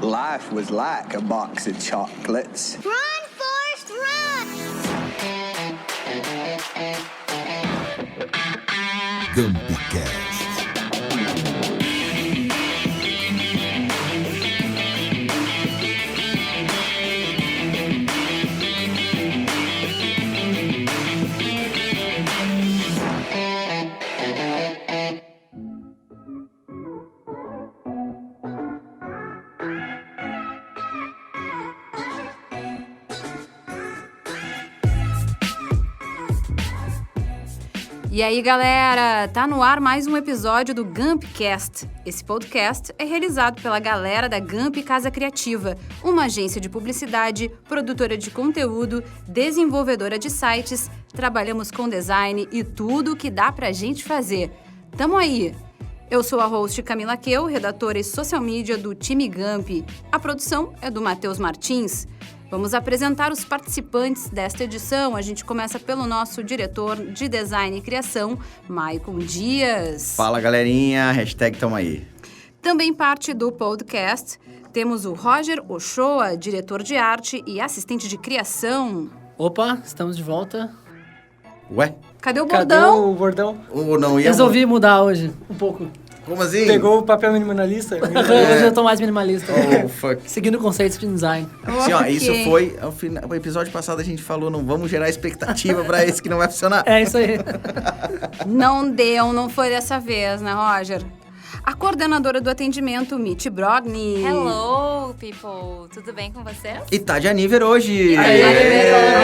Life was like a box of chocolates. Run, Forrest, run! GumpyCast. E aí, galera, tá no ar mais um episódio do GumpyCast. Esse podcast é realizado pela galera da Gump Casa Criativa, uma agência de publicidade, produtora de conteúdo, desenvolvedora de sites, trabalhamos com design e tudo o que dá pra gente fazer. Tamo aí! Eu sou a host Camila Keu, redatora e social media do time Gump. A produção é do Matheus Martins. Vamos apresentar os participantes desta edição. A gente começa pelo nosso diretor de design e criação, Maicon Dias. Fala, galerinha, #tamo aí. Também parte do podcast, temos o Roger Ochoa, diretor de arte e assistente de criação. Opa, estamos de volta. Ué? Cadê o Cadê bordão? o bordão? Ou não ia... Resolvi mudar hoje, um pouco. Como assim? Pegou o papel minimalista? Hoje eu tô mais minimalista. Oh, fuck. Seguindo conceitos de design. Assim, ó, Ok. isso foi... O episódio passado a gente falou, não vamos gerar expectativa pra esse que não vai funcionar. É isso aí. Não deu, não foi dessa vez, né, Roger? A coordenadora do atendimento, Mitty Brogni. Hello, people! Tudo bem com vocês? E tá de aniver hoje.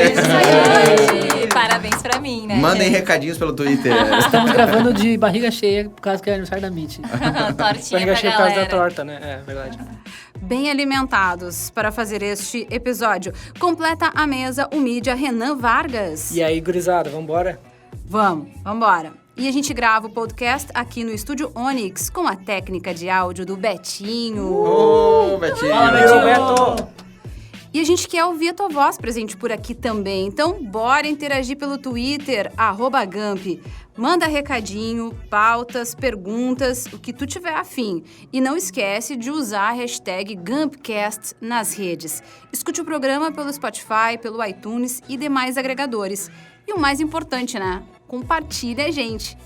Hoje! Parabéns pra mim, né? Mandem recadinhos pelo Twitter. Estamos gravando de barriga cheia, por causa que é aniversário da Mitty. Tortinha Vai pra achei por causa da galera. torta, né? É verdade. Bem alimentados para fazer este episódio. Completa a mesa o mídia Renan Vargas. E aí, gurizada, vambora? Vambora. E a gente grava o podcast aqui no Estúdio Onyx com a técnica de áudio do Betinho. Ô, Betinho. Virou Beto! E a gente quer ouvir a tua voz presente por aqui também. Então, bora interagir pelo Twitter, @Gump. Manda recadinho, pautas, perguntas, o que tu tiver afim. E não esquece de usar a hashtag GumpCast nas redes. Escute o programa pelo Spotify, pelo iTunes e demais agregadores. E o mais importante, né? Compartilha a gente.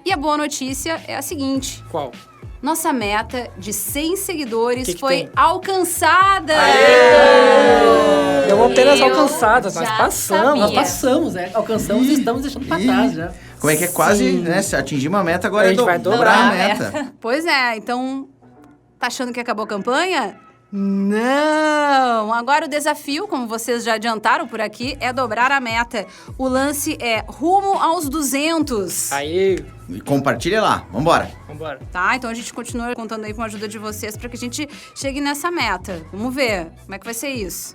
E a boa notícia é a seguinte. Qual? Nossa meta de 100 seguidores Que foi tem? alcançada! Não apenas Eu alcançadas, nós já passamos. sabia. Nós passamos, né? Alcançamos e estamos deixando pra trás já. Como é que é quase, né? Se atingir uma meta, agora A é gente vai dobrar dobrar a a meta. Pois é, então, tá achando que acabou a campanha? Não! Agora o desafio, como vocês já adiantaram por aqui, é dobrar a meta. O lance é rumo aos 200. Aí, E compartilha lá, vambora. vambora. Tá? Então a gente continua contando aí com a ajuda de vocês para que a gente chegue nessa meta. Vamos ver como é que vai ser isso.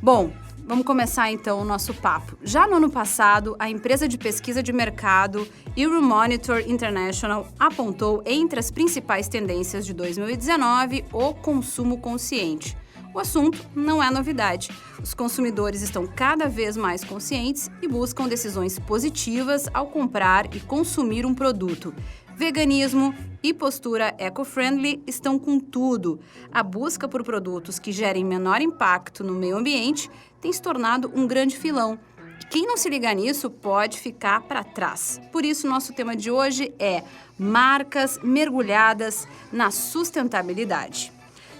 Bom, vamos começar então o nosso papo. Já no ano passado, a empresa de pesquisa de mercado Euromonitor International apontou entre as principais tendências de 2019 o consumo consciente. O assunto não é novidade. Os consumidores estão cada vez mais conscientes e buscam decisões positivas ao comprar e consumir um produto. Veganismo e postura eco-friendly estão com tudo. A busca por produtos que gerem menor impacto no meio ambiente tem se tornado um grande filão. E quem não se ligar nisso pode ficar para trás. Por isso, nosso tema de hoje é marcas mergulhadas na sustentabilidade.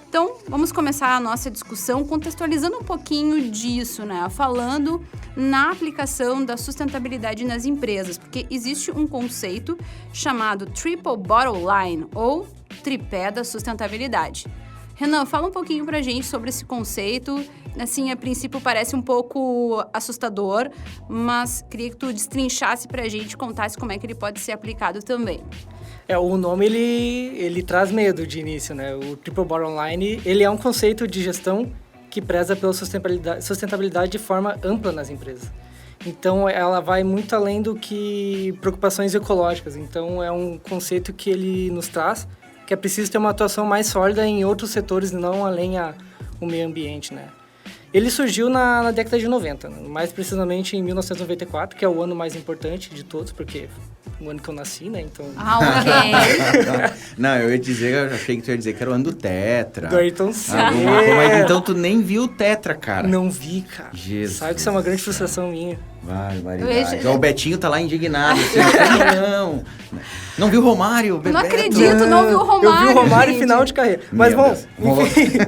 Então, vamos começar a nossa discussão contextualizando um pouquinho disso, né? Falando na aplicação da sustentabilidade nas empresas, porque existe um conceito chamado Triple Bottom Line, ou tripé da sustentabilidade. Renan, fala um pouquinho pra gente sobre esse conceito. Assim, a princípio parece um pouco assustador, mas queria que tu destrinchasse pra gente, contasse como é que ele pode ser aplicado também. O nome, ele traz medo de início, né? O Triple Bottom Line, ele é um conceito de gestão que preza pela sustentabilidade de forma ampla nas empresas. Então, ela vai muito além do que preocupações ecológicas. Então, é um conceito que ele nos traz, que é preciso ter uma atuação mais sólida em outros setores, não além ao meio ambiente, né? Ele surgiu na década de 90, né? Mais precisamente em 1994, que é o ano mais importante de todos, porque o ano que eu nasci, né? Então... ok. Não, eu achei que tu ia dizer que era o ano do Tetra. Do Ayrton Senna. Mas então tu nem viu o Tetra, cara. Não vi, cara. Jesus. Sabe que isso é uma grande frustração minha. Barbaridade. O Betinho tá lá indignado. Assim, não viu o Romário, Bebeto? Não acredito, não viu o Romário. Eu vi o Romário em gente. final de carreira. Mas, Meu bom, Deus. enfim.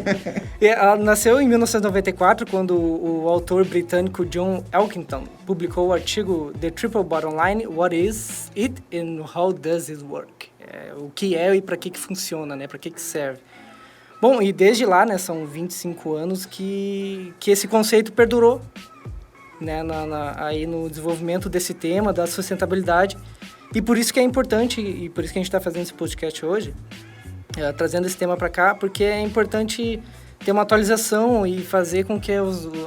Ela nasceu em 1994, quando o autor britânico John Elkington publicou o artigo The Triple Bottom Line, What is it and how does it work? O que é e para que funciona, né? Para que serve. Bom, e desde lá, né, são 25 anos que esse conceito perdurou, né, aí no desenvolvimento desse tema, da sustentabilidade. E por isso que é importante, e por isso que a gente está fazendo esse podcast hoje, trazendo esse tema para cá, porque é importante ter uma atualização e fazer com que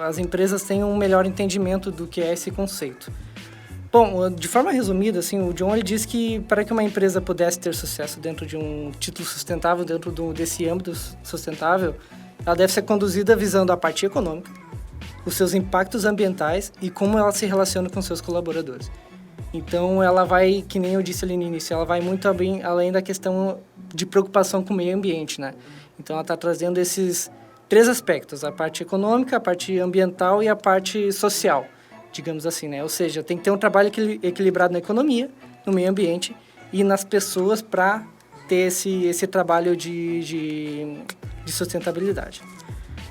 as empresas tenham um melhor entendimento do que é esse conceito. Bom, de forma resumida, assim, o John ele diz que para que uma empresa pudesse ter sucesso dentro de um título sustentável, dentro desse âmbito sustentável, ela deve ser conduzida visando a parte econômica, os seus impactos ambientais e como ela se relaciona com seus colaboradores. Então, ela vai, que nem eu disse ali no início, ela vai muito além da questão de preocupação com o meio ambiente, né? Então, ela está trazendo esses 3 aspectos, a parte econômica, a parte ambiental e a parte social, digamos assim, né? Ou seja, tem que ter um trabalho equilibrado na economia, no meio ambiente e nas pessoas para ter esse trabalho de sustentabilidade.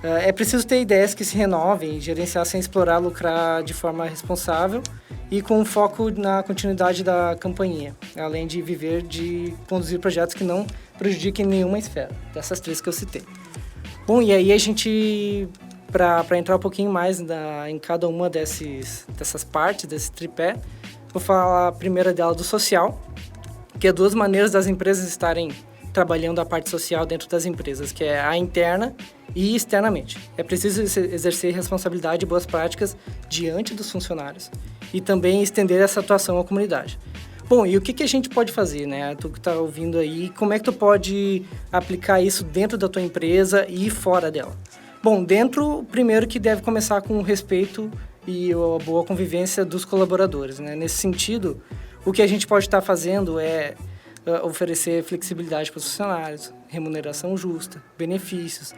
É preciso ter ideias que se renovem, gerenciar sem explorar, lucrar de forma responsável e com foco na continuidade da companhia, além de conduzir projetos que não prejudiquem nenhuma esfera, dessas 3 que eu citei. Bom, e aí a gente, para entrar um pouquinho mais em cada uma dessas partes, desse tripé, vou falar a primeira dela do social, que é 2 maneiras das empresas estarem trabalhando a parte social dentro das empresas, que é a interna e externamente. É preciso exercer responsabilidade e boas práticas diante dos funcionários e também estender essa atuação à comunidade. Bom, e o que a gente pode fazer, né? Tu que está ouvindo aí, como é que tu pode aplicar isso dentro da tua empresa e fora dela? Bom, dentro, primeiro que deve começar com o respeito e a boa convivência dos colaboradores, né? Nesse sentido, o que a gente pode estar fazendo é oferecer flexibilidade para os funcionários, remuneração justa, benefícios,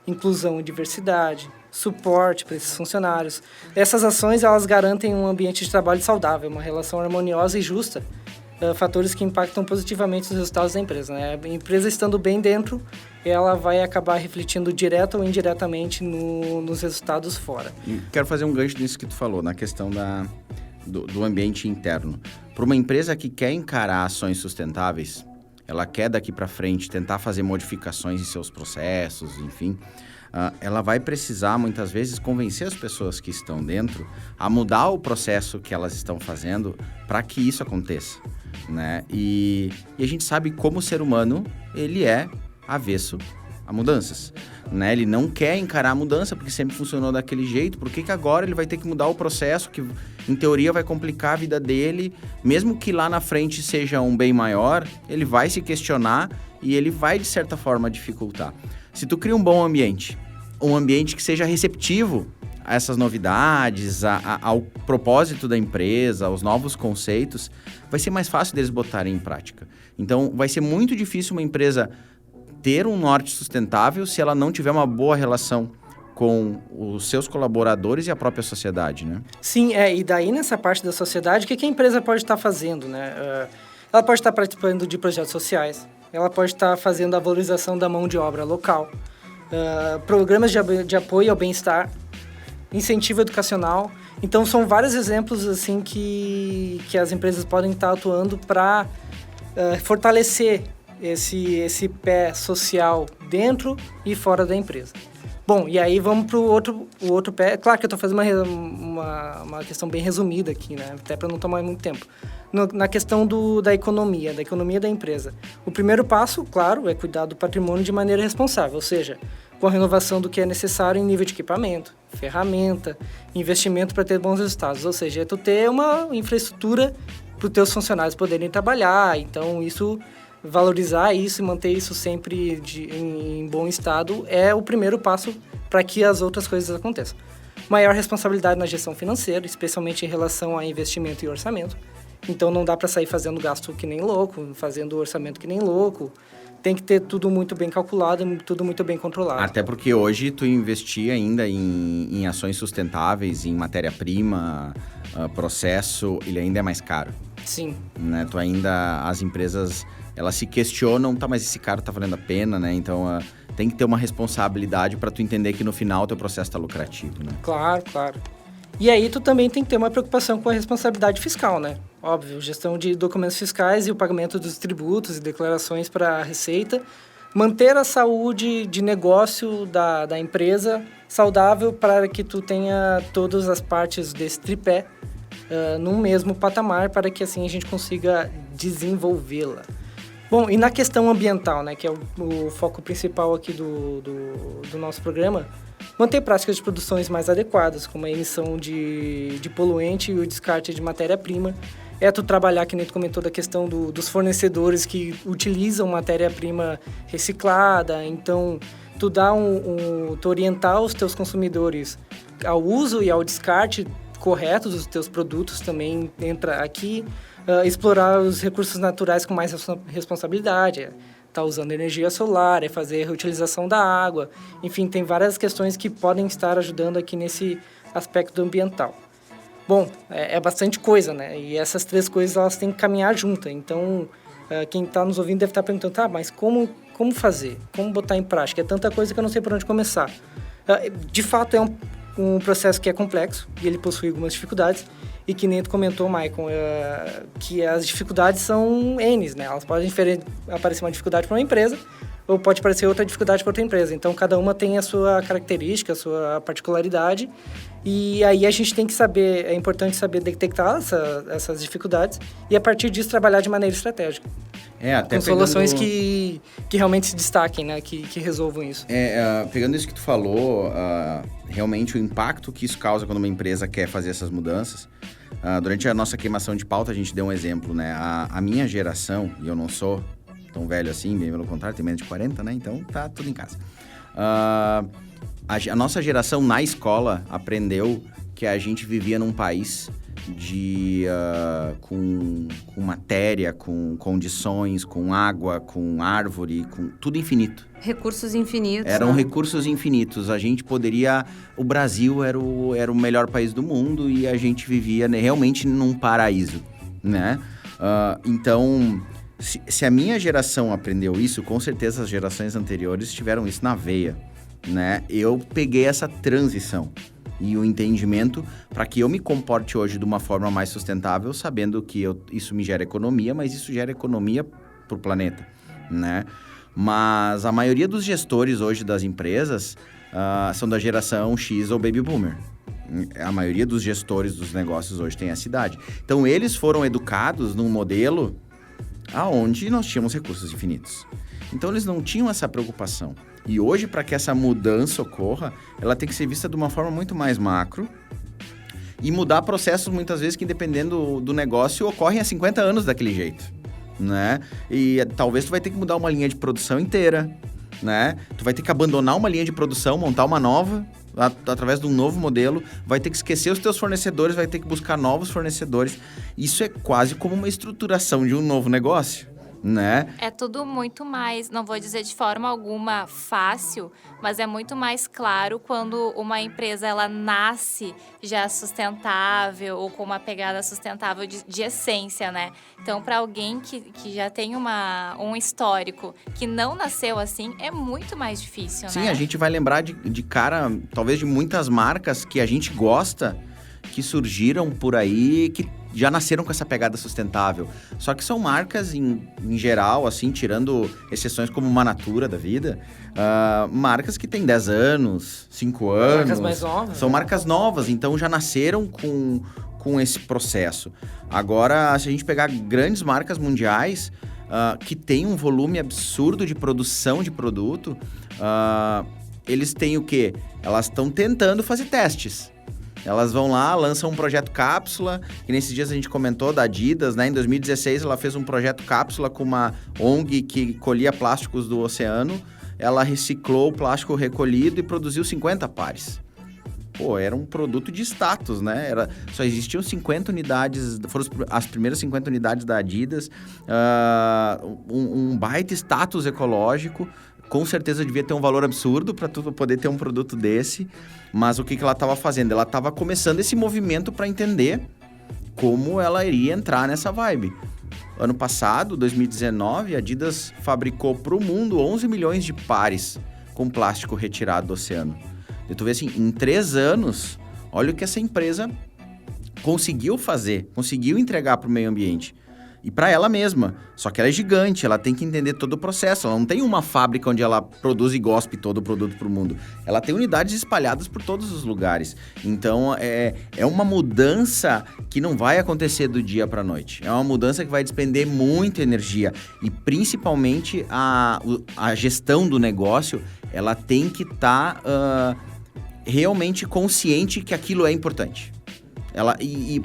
inclusão e diversidade, suporte para esses funcionários. Essas ações, elas garantem um ambiente de trabalho saudável, uma relação harmoniosa e justa, fatores que impactam positivamente os resultados da empresa, né? A empresa estando bem dentro, ela vai acabar refletindo direta ou indiretamente nos resultados fora. Quero fazer um gancho nisso que tu falou, na questão do ambiente interno. Para uma empresa que quer encarar ações sustentáveis, ela quer daqui para frente tentar fazer modificações em seus processos, enfim, ela vai precisar muitas vezes convencer as pessoas que estão dentro a mudar o processo que elas estão fazendo para que isso aconteça, né? E a gente sabe como o ser humano, ele é avesso a mudanças, né? Ele não quer encarar a mudança porque sempre funcionou daquele jeito. Por que agora ele vai ter que mudar o processo que, em teoria, vai complicar a vida dele? Mesmo que lá na frente seja um bem maior, ele vai se questionar e ele vai, de certa forma, dificultar. Se tu cria um bom ambiente, um ambiente que seja receptivo a essas novidades, ao propósito da empresa, aos novos conceitos, vai ser mais fácil deles botarem em prática. Então, vai ser muito difícil uma empresa ter um norte sustentável se ela não tiver uma boa relação com os seus colaboradores e a própria sociedade, né? Sim, e daí nessa parte da sociedade, o que a empresa pode estar fazendo, né? Ela pode estar participando de projetos sociais, ela pode estar fazendo a valorização da mão de obra local, programas de apoio ao bem-estar, incentivo educacional. Então, são vários exemplos assim que as empresas podem estar atuando para fortalecer esse pé social dentro e fora da empresa. Bom, e aí vamos para o outro pé. Claro que eu estou fazendo uma questão bem resumida aqui, né? Até para não tomar muito tempo. Na questão da economia da empresa. O primeiro passo, claro, é cuidar do patrimônio de maneira responsável, ou seja, com a renovação do que é necessário em nível de equipamento, ferramenta, investimento para ter bons resultados. Ou seja, é tu ter uma infraestrutura para os teus funcionários poderem trabalhar. Então, valorizar isso e manter isso sempre em bom estado é o primeiro passo para que as outras coisas aconteçam. Maior responsabilidade na gestão financeira, especialmente em relação a investimento e orçamento. Então não dá para sair fazendo gasto que nem louco, fazendo orçamento que nem louco. Tem que ter tudo muito bem calculado, tudo muito bem controlado. Até porque hoje tu investir ainda em ações sustentáveis, em matéria-prima, processo, ele ainda é mais caro. Sim. Né? Tu ainda, as empresas, elas se questionam, tá, mas esse cara tá valendo a pena, né? Então, tem que ter uma responsabilidade para tu entender que no final o teu processo tá lucrativo, né? Claro, claro. E aí tu também tem que ter uma preocupação com a responsabilidade fiscal, né? Óbvio, gestão de documentos fiscais e o pagamento dos tributos e declarações para a Receita. Manter a saúde de negócio da empresa saudável para que tu tenha todas as partes desse tripé num mesmo patamar, para que assim a gente consiga desenvolvê-la. Bom, e na questão ambiental, né, que é o foco principal aqui do nosso programa, manter práticas de produções mais adequadas, como a emissão de poluente e o descarte de matéria-prima. Tu trabalhar, que nem tu comentou, da questão dos fornecedores que utilizam matéria-prima reciclada. Então, tu orientar os teus consumidores ao uso e ao descarte correto dos teus produtos também entra aqui. Explorar os recursos naturais com mais responsabilidade. Tá usando energia solar, fazer reutilização da água. Enfim, tem várias questões que podem estar ajudando aqui nesse aspecto ambiental. Bom, é bastante coisa, né? E essas três coisas, elas têm que caminhar juntas. Então, quem está nos ouvindo deve estar perguntando, tá, mas como fazer? Como botar em prática? É tanta coisa que eu não sei por onde começar. De fato, é um processo que é complexo e ele possui algumas dificuldades. E que nem tu comentou, Maicon, que as dificuldades são N's, né? Elas podem aparecer uma dificuldade para uma empresa ou pode aparecer outra dificuldade para outra empresa. Então, cada uma tem a sua característica, a sua particularidade. E aí a gente tem que saber, é importante saber detectar essas dificuldades e, a partir disso, trabalhar de maneira estratégica. Até com soluções que realmente se destaquem, né? Que resolvam isso. Pegando isso que tu falou, realmente o impacto que isso causa quando uma empresa quer fazer essas mudanças. Durante a nossa queimação de pauta, a gente deu um exemplo, né? A minha geração, e eu não sou tão velho assim, bem pelo contrário, tenho menos de 40, né? Então tá tudo em casa. A nossa geração na escola aprendeu que a gente vivia num país com matéria, com condições, com água, com árvore, com tudo infinito. Recursos infinitos. Eram recursos infinitos. A gente poderia... O Brasil era o melhor país do mundo e a gente vivia realmente num paraíso, né? Então, se a minha geração aprendeu isso, com certeza as gerações anteriores tiveram isso na veia, né? Eu peguei essa transição e o entendimento para que eu me comporte hoje de uma forma mais sustentável, sabendo que isso me gera economia, mas isso gera economia para o planeta, né? Mas a maioria dos gestores hoje das empresas são da geração X ou Baby Boomer. A maioria dos gestores dos negócios hoje tem essa idade. Então, eles foram educados num modelo onde nós tínhamos recursos infinitos. Então, eles não tinham essa preocupação. E hoje, para que essa mudança ocorra, ela tem que ser vista de uma forma muito mais macro e mudar processos, muitas vezes, que, dependendo do negócio, ocorrem há 50 anos daquele jeito, né? E talvez tu vai ter que mudar uma linha de produção inteira, né? Tu vai ter que abandonar uma linha de produção, montar uma nova, através de um novo modelo, vai ter que esquecer os teus fornecedores, vai ter que buscar novos fornecedores. Isso é quase como uma estruturação de um novo negócio, né? É tudo muito mais, não vou dizer de forma alguma fácil, mas é muito mais claro quando uma empresa ela nasce já sustentável ou com uma pegada sustentável de essência, né? Então, para alguém que já tem um histórico que não nasceu assim, é muito mais difícil, Sim, né? a gente vai lembrar de cara, talvez de muitas marcas que a gente gosta, que surgiram por aí, que já nasceram com essa pegada sustentável. Só que são marcas, em geral, assim, tirando exceções como uma Natura da vida, marcas que têm 10 anos, 5 anos. Marcas mais novas. São marcas novas, então já nasceram com esse processo. Agora, se a gente pegar grandes marcas mundiais que têm um volume absurdo de produção de produto, eles têm o quê? Elas estão tentando fazer testes. Elas vão lá, lançam um projeto cápsula, que nesses dias a gente comentou da Adidas, né? Em 2016 ela fez um projeto cápsula com uma ONG que colhia plásticos do oceano ela reciclou o plástico recolhido e produziu 50 pares. Pô, era um produto de status, né? Só existiam 50 unidades, foram as primeiras 50 unidades da Adidas, um baita status ecológico, com certeza devia ter um valor absurdo para tu poder ter um produto desse, mas o que ela estava fazendo? Ela estava começando esse movimento para entender como ela iria entrar nessa vibe. Ano passado, 2019, a Adidas fabricou para o mundo 11 milhões de pares com plástico retirado do oceano. E tu vê assim, em 3 anos, olha o que essa empresa conseguiu fazer, conseguiu entregar para o meio ambiente. E para ela mesma. Só que ela é gigante, ela tem que entender todo o processo. Ela não tem uma fábrica onde ela produz e gospe todo o produto para o mundo. Ela tem unidades espalhadas por todos os lugares. Então, é uma mudança que não vai acontecer do dia para a noite. É uma mudança que vai despender muita energia. E, principalmente, a gestão do negócio, ela tem que estar realmente consciente que aquilo é importante.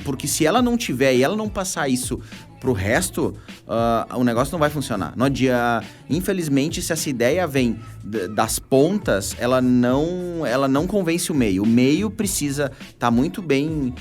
Porque se ela não tiver e ela não passar isso pro resto, o negócio não vai funcionar. Não adianta. Infelizmente, se essa ideia vem das pontas, ela não convence o meio. O meio precisa estar muito bem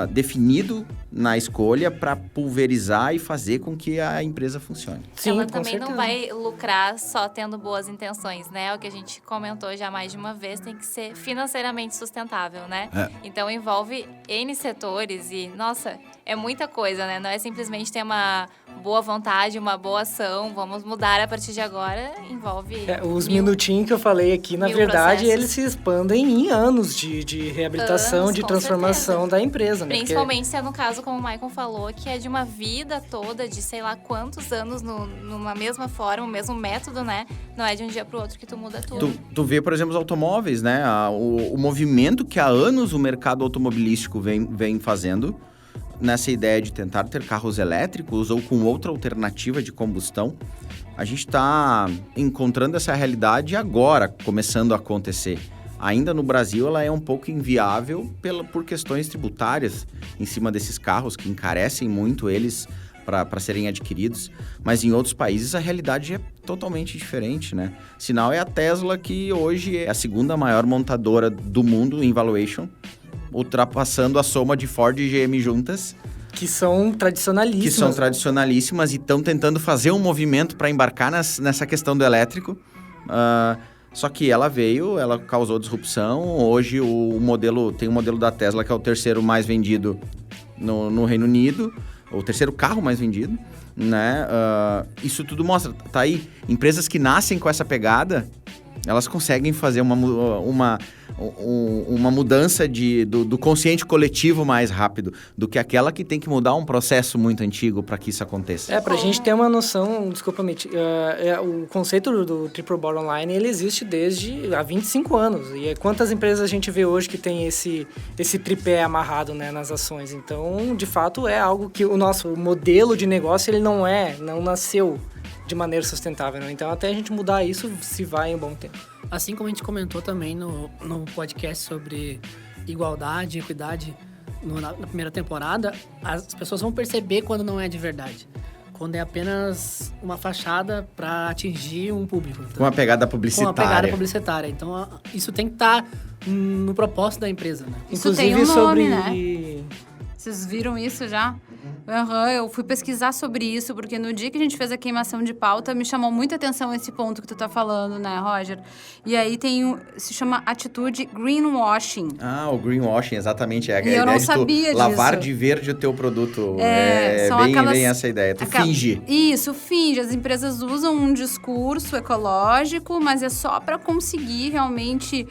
definido na escolha para pulverizar e fazer com que a empresa funcione. Sim, Ela com também certeza. não vai lucrar só tendo boas intenções, né? O que a gente comentou já mais de uma vez, tem que ser financeiramente sustentável, né? Então envolve N setores e, nossa, é muita coisa, né? Não é simplesmente ter uma boa vontade, uma boa ação, vamos mudar a partir de agora, envolve Os minutinhos que eu falei aqui, na mil verdade, processos. eles se expandem em anos de reabilitação, Anos, de com transformação certeza. da empresa, né? Principalmente se é no caso, como o Michael falou, que é de uma vida toda, de sei lá quantos anos numa mesma forma, o mesmo método, né? Não é de um dia pro outro que tu muda tudo. Tu vê, por exemplo, os automóveis, né? O movimento que há anos o mercado automobilístico vem fazendo nessa ideia de tentar ter carros elétricos ou com outra alternativa de combustão. A gente está encontrando essa realidade agora, começando a acontecer. Ainda no Brasil, ela é um pouco inviável por questões tributárias em cima desses carros, que encarecem muito eles para serem adquiridos. Mas em outros países, a realidade é totalmente diferente, né? Sinal é a Tesla, que hoje é a segunda maior montadora do mundo em valuation, ultrapassando a soma de Ford e GM juntas. Que são tradicionalíssimas. Que são tradicionalíssimas e estão tentando fazer um movimento para embarcar nessa questão do elétrico. Só que ela causou disrupção. Hoje tem o modelo da Tesla, que é o terceiro mais vendido no Reino Unido, o terceiro carro mais vendido, né? Isso tudo mostra, tá aí, empresas que nascem com essa pegada, elas conseguem fazer uma mudança do consciente coletivo mais rápido do que aquela que tem que mudar um processo muito antigo para que isso aconteça. Pra gente ter uma noção, desculpa, Mitch, o conceito do Triple Bottom Line, ele existe desde há 25 anos. E quantas empresas a gente vê hoje que tem esse tripé amarrado, né, nas ações? Então, de fato, é algo que o nosso modelo de negócio, ele não nasceu de maneira sustentável, né? Então, até a gente mudar isso, se vai em um bom tempo. Assim como a gente comentou também no podcast sobre igualdade e equidade na primeira temporada, as pessoas vão perceber quando não é de verdade. Quando é apenas uma fachada para atingir um público. Então, Com uma pegada com publicitária. uma pegada publicitária. Então, isso tem que estar no propósito da empresa, né? Isso Inclusive tem um sobre... nome, né? Vocês viram isso já? Eu fui pesquisar sobre isso, porque no dia que a gente fez a queimação de pauta, me chamou muita atenção esse ponto que tu tá falando, né, Roger? E aí se chama atitude greenwashing. O greenwashing, exatamente. É a E eu ideia não de tu sabia lavar disso. de verde o teu produto. São aquelas- bem essa ideia. Tu finge. Isso, finge. As empresas usam um discurso ecológico, mas é só para conseguir realmente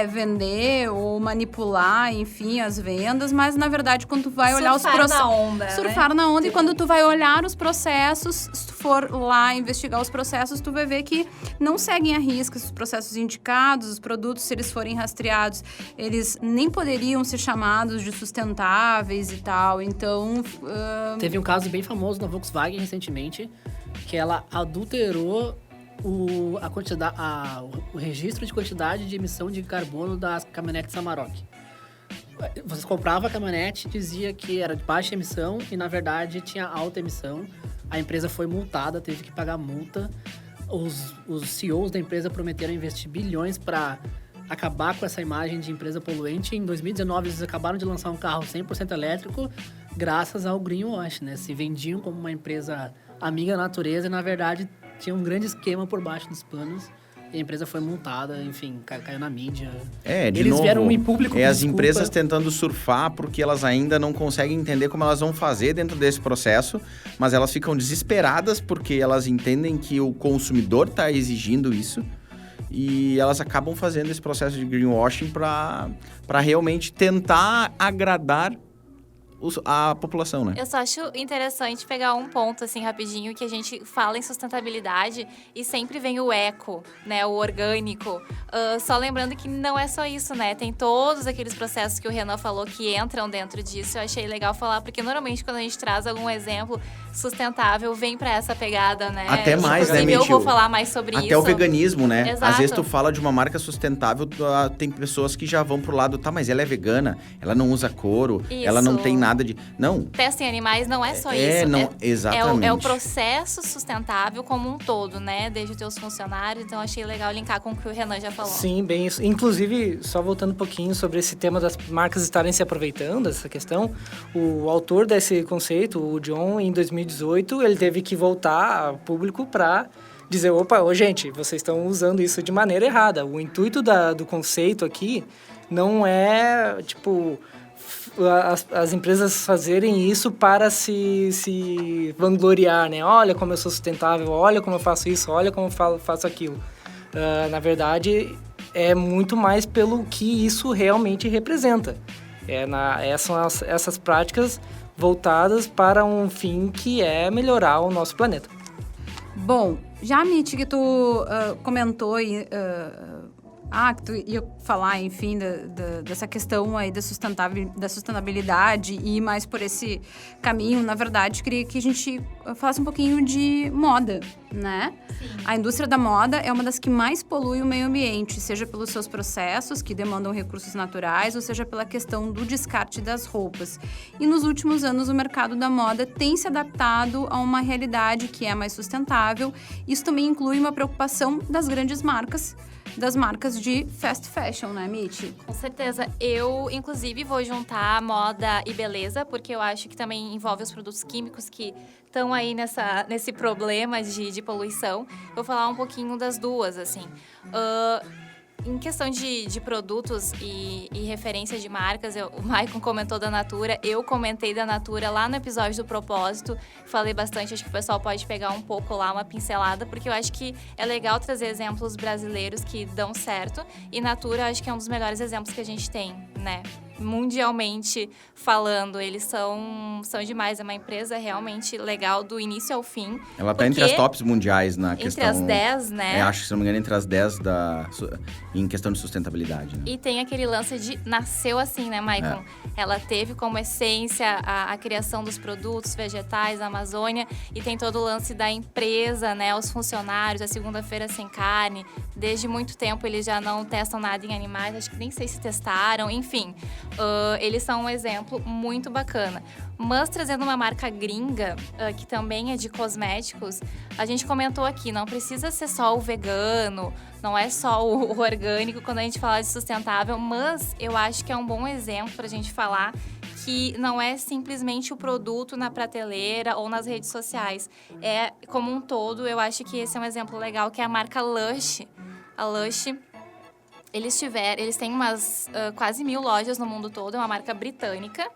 vender ou manipular, enfim, as vendas. Mas, na verdade, quando tu vai olhar os Surfar processos... na onda, Surfar na onda. E quando tu vai olhar os processos, se tu for lá investigar os processos, tu vai ver que não seguem à risca os processos indicados, os produtos, se eles forem rastreados, eles nem poderiam ser chamados de sustentáveis e tal. Então... Teve um caso bem famoso na Volkswagen recentemente, que ela adulterou o registro de quantidade de emissão de carbono das caminhonetes Amarok. Você comprava a caminhonete, dizia que era de baixa emissão e, na verdade, tinha alta emissão. A empresa foi multada, teve que pagar multa. os CEOs da empresa prometeram investir bilhões para acabar com essa imagem de empresa poluente. Em 2019, eles acabaram de lançar um carro 100% elétrico graças ao greenwash, né? Se vendiam como uma empresa amiga da natureza e, na verdade, tinha um grande esquema por baixo dos panos. E a empresa foi multada, enfim, caiu na mídia. Eles vieram em público com as desculpa. empresas tentando surfar porque elas ainda não conseguem entender como elas vão fazer dentro desse processo, mas elas ficam desesperadas porque elas entendem que o consumidor está exigindo isso e elas acabam fazendo esse processo de greenwashing para realmente tentar agradar a população, né? Eu só acho interessante pegar um ponto, assim, rapidinho, que a gente fala em sustentabilidade e sempre vem o eco, né? O orgânico. Só lembrando que não é só isso, né? Tem todos aqueles processos que o Renan falou que entram dentro disso. Eu achei legal falar, porque normalmente quando a gente traz algum exemplo sustentável, vem pra essa pegada, né? Até mais, né, Inclusive, eu Mitchell? vou falar mais sobre isso. Até o veganismo, né? Exato. Às vezes tu fala de uma marca sustentável, tem pessoas que já vão pro lado, tá, mas ela é vegana, ela não usa couro, Isso. ela não tem nada de... Não. Testa em animais não é só isso. Não, exatamente. É o processo sustentável como um todo, né? Desde os teus funcionários. Então, achei legal linkar com o que o Renan já falou. Sim, bem isso. Inclusive, só voltando um pouquinho sobre esse tema das marcas estarem se aproveitando dessa questão, o autor desse conceito, o John, em 2018, ele teve que voltar ao público para dizer, opa, gente, vocês estão usando isso de maneira errada. O intuito do conceito aqui não é, tipo... As empresas fazerem isso para se vangloriar, né? Olha como eu sou sustentável, olha como eu faço isso, olha como eu faço aquilo. Na verdade, é muito mais pelo que isso realmente representa. São essas práticas voltadas para um fim que é melhorar o nosso planeta. Bom, já, Mitch, que tu comentou que tu ia falar, enfim, dessa questão aí da sustentabilidade e ir mais por esse caminho. Na verdade, queria que a gente falasse um pouquinho de moda, né? Sim. A indústria da moda é uma das que mais polui o meio ambiente, seja pelos seus processos, que demandam recursos naturais, ou seja pela questão do descarte das roupas. E nos últimos anos, o mercado da moda tem se adaptado a uma realidade que é mais sustentável. Isso também inclui uma preocupação das grandes marcas, das marcas de fast fashion, né, Mitch? Com certeza. Eu, inclusive, vou juntar moda e beleza, porque eu acho que também envolve os produtos químicos que estão aí nesse problema de poluição. Vou falar um pouquinho das duas, assim. Em questão de produtos e referência de marcas, o Maicon comentou da Natura, eu comentei da Natura lá no episódio do Propósito, falei bastante, acho que o pessoal pode pegar um pouco lá, uma pincelada, porque eu acho que é legal trazer exemplos brasileiros que dão certo, e Natura acho que é um dos melhores exemplos que a gente tem, né? Mundialmente falando, eles são demais. É uma empresa realmente legal do início ao fim. Ela tá entre as tops mundiais na questão... Entre as 10, né? Acho que, se não me engano, entre as 10 em questão de sustentabilidade. Né? E tem aquele lance de nasceu assim, né, Maicon? Ela teve como essência a criação dos produtos vegetais, a Amazônia, e tem todo o lance da empresa, né? Os funcionários, a segunda-feira sem carne. Desde muito tempo eles já não testam nada em animais, acho que nem sei se testaram, enfim. Eles são um exemplo muito bacana. Mas trazendo uma marca gringa, que também é de cosméticos, a gente comentou aqui, não precisa ser só o vegano, não é só o orgânico quando a gente fala de sustentável, mas eu acho que é um bom exemplo para a gente falar que não é simplesmente o produto na prateleira ou nas redes sociais. É como um todo, eu acho que esse é um exemplo legal, que é a marca Lush. A Lush... Eles têm umas quase 1.000 lojas no mundo todo, é uma marca britânica.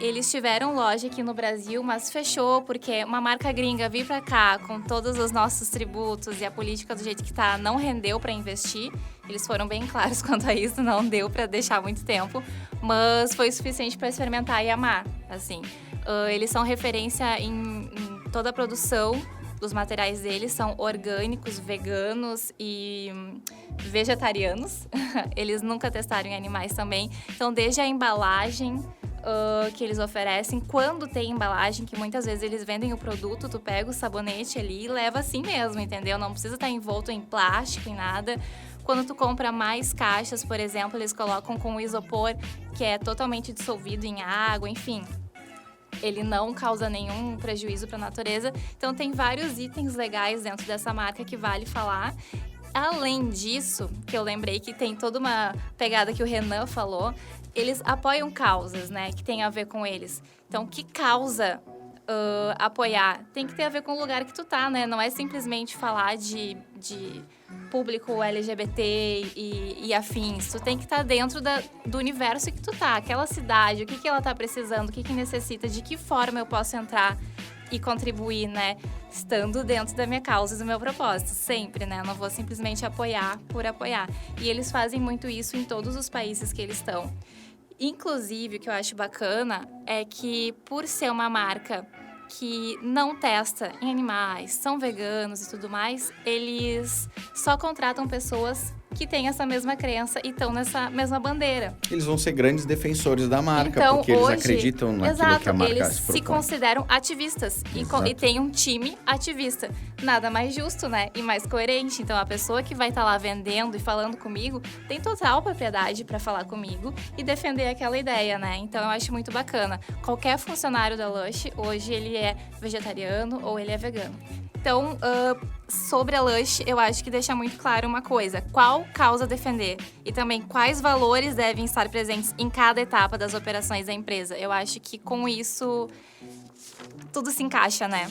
Eles tiveram loja aqui no Brasil, mas fechou, porque uma marca gringa vir pra cá com todos os nossos tributos e a política do jeito que tá, não rendeu para investir. Eles foram bem claros quanto a isso, não deu para deixar muito tempo, mas foi o suficiente para experimentar e amar, assim. Eles são referência em toda a produção dos materiais deles, são orgânicos, veganos e vegetarianos. Eles nunca testaram em animais também. Então, desde a embalagem que eles oferecem, quando tem embalagem, que muitas vezes eles vendem o produto, tu pega o sabonete ali e leva assim mesmo, entendeu? Não precisa estar envolto em plástico, em nada. Quando tu compra mais caixas, por exemplo, eles colocam com isopor, que é totalmente dissolvido em água, enfim. ele não causa nenhum prejuízo para a natureza. Então, tem vários itens legais dentro dessa marca que vale falar. Além disso, que eu lembrei que tem toda uma pegada que o Renan falou, eles apoiam causas, né, que tem a ver com eles. Então, que causa apoiar? Tem que ter a ver com o lugar que tu tá, né? Não é simplesmente falar de público LGBT e afins. Tu tem que estar dentro do universo que tu tá. Aquela cidade, o que ela tá precisando, o que necessita, de que forma eu posso entrar e contribuir, né? Estando dentro da minha causa e do meu propósito. Sempre, né? Eu não vou simplesmente apoiar por apoiar. E eles fazem muito isso em todos os países que eles estão. Inclusive, o que eu acho bacana é que, por ser uma marca que não testa em animais, são veganos e tudo mais, eles só contratam pessoas que têm essa mesma crença e estão nessa mesma bandeira. Eles vão ser grandes defensores da marca, Então, porque hoje, eles acreditam naquilo exato, que a marca eles se se propõe. consideram ativistas e tem um time ativista. Nada mais justo, né? E mais coerente. Então, a pessoa que vai estar lá vendendo e falando comigo tem total propriedade para falar comigo e defender aquela ideia, né? Então, eu acho muito bacana. Qualquer funcionário da Lush, hoje, ele é vegetariano ou ele é vegano. Então, sobre a Lush, eu acho que deixa muito claro uma coisa. Qual causa defender? E também quais valores devem estar presentes em cada etapa das operações da empresa. Eu acho que com isso, tudo se encaixa, né?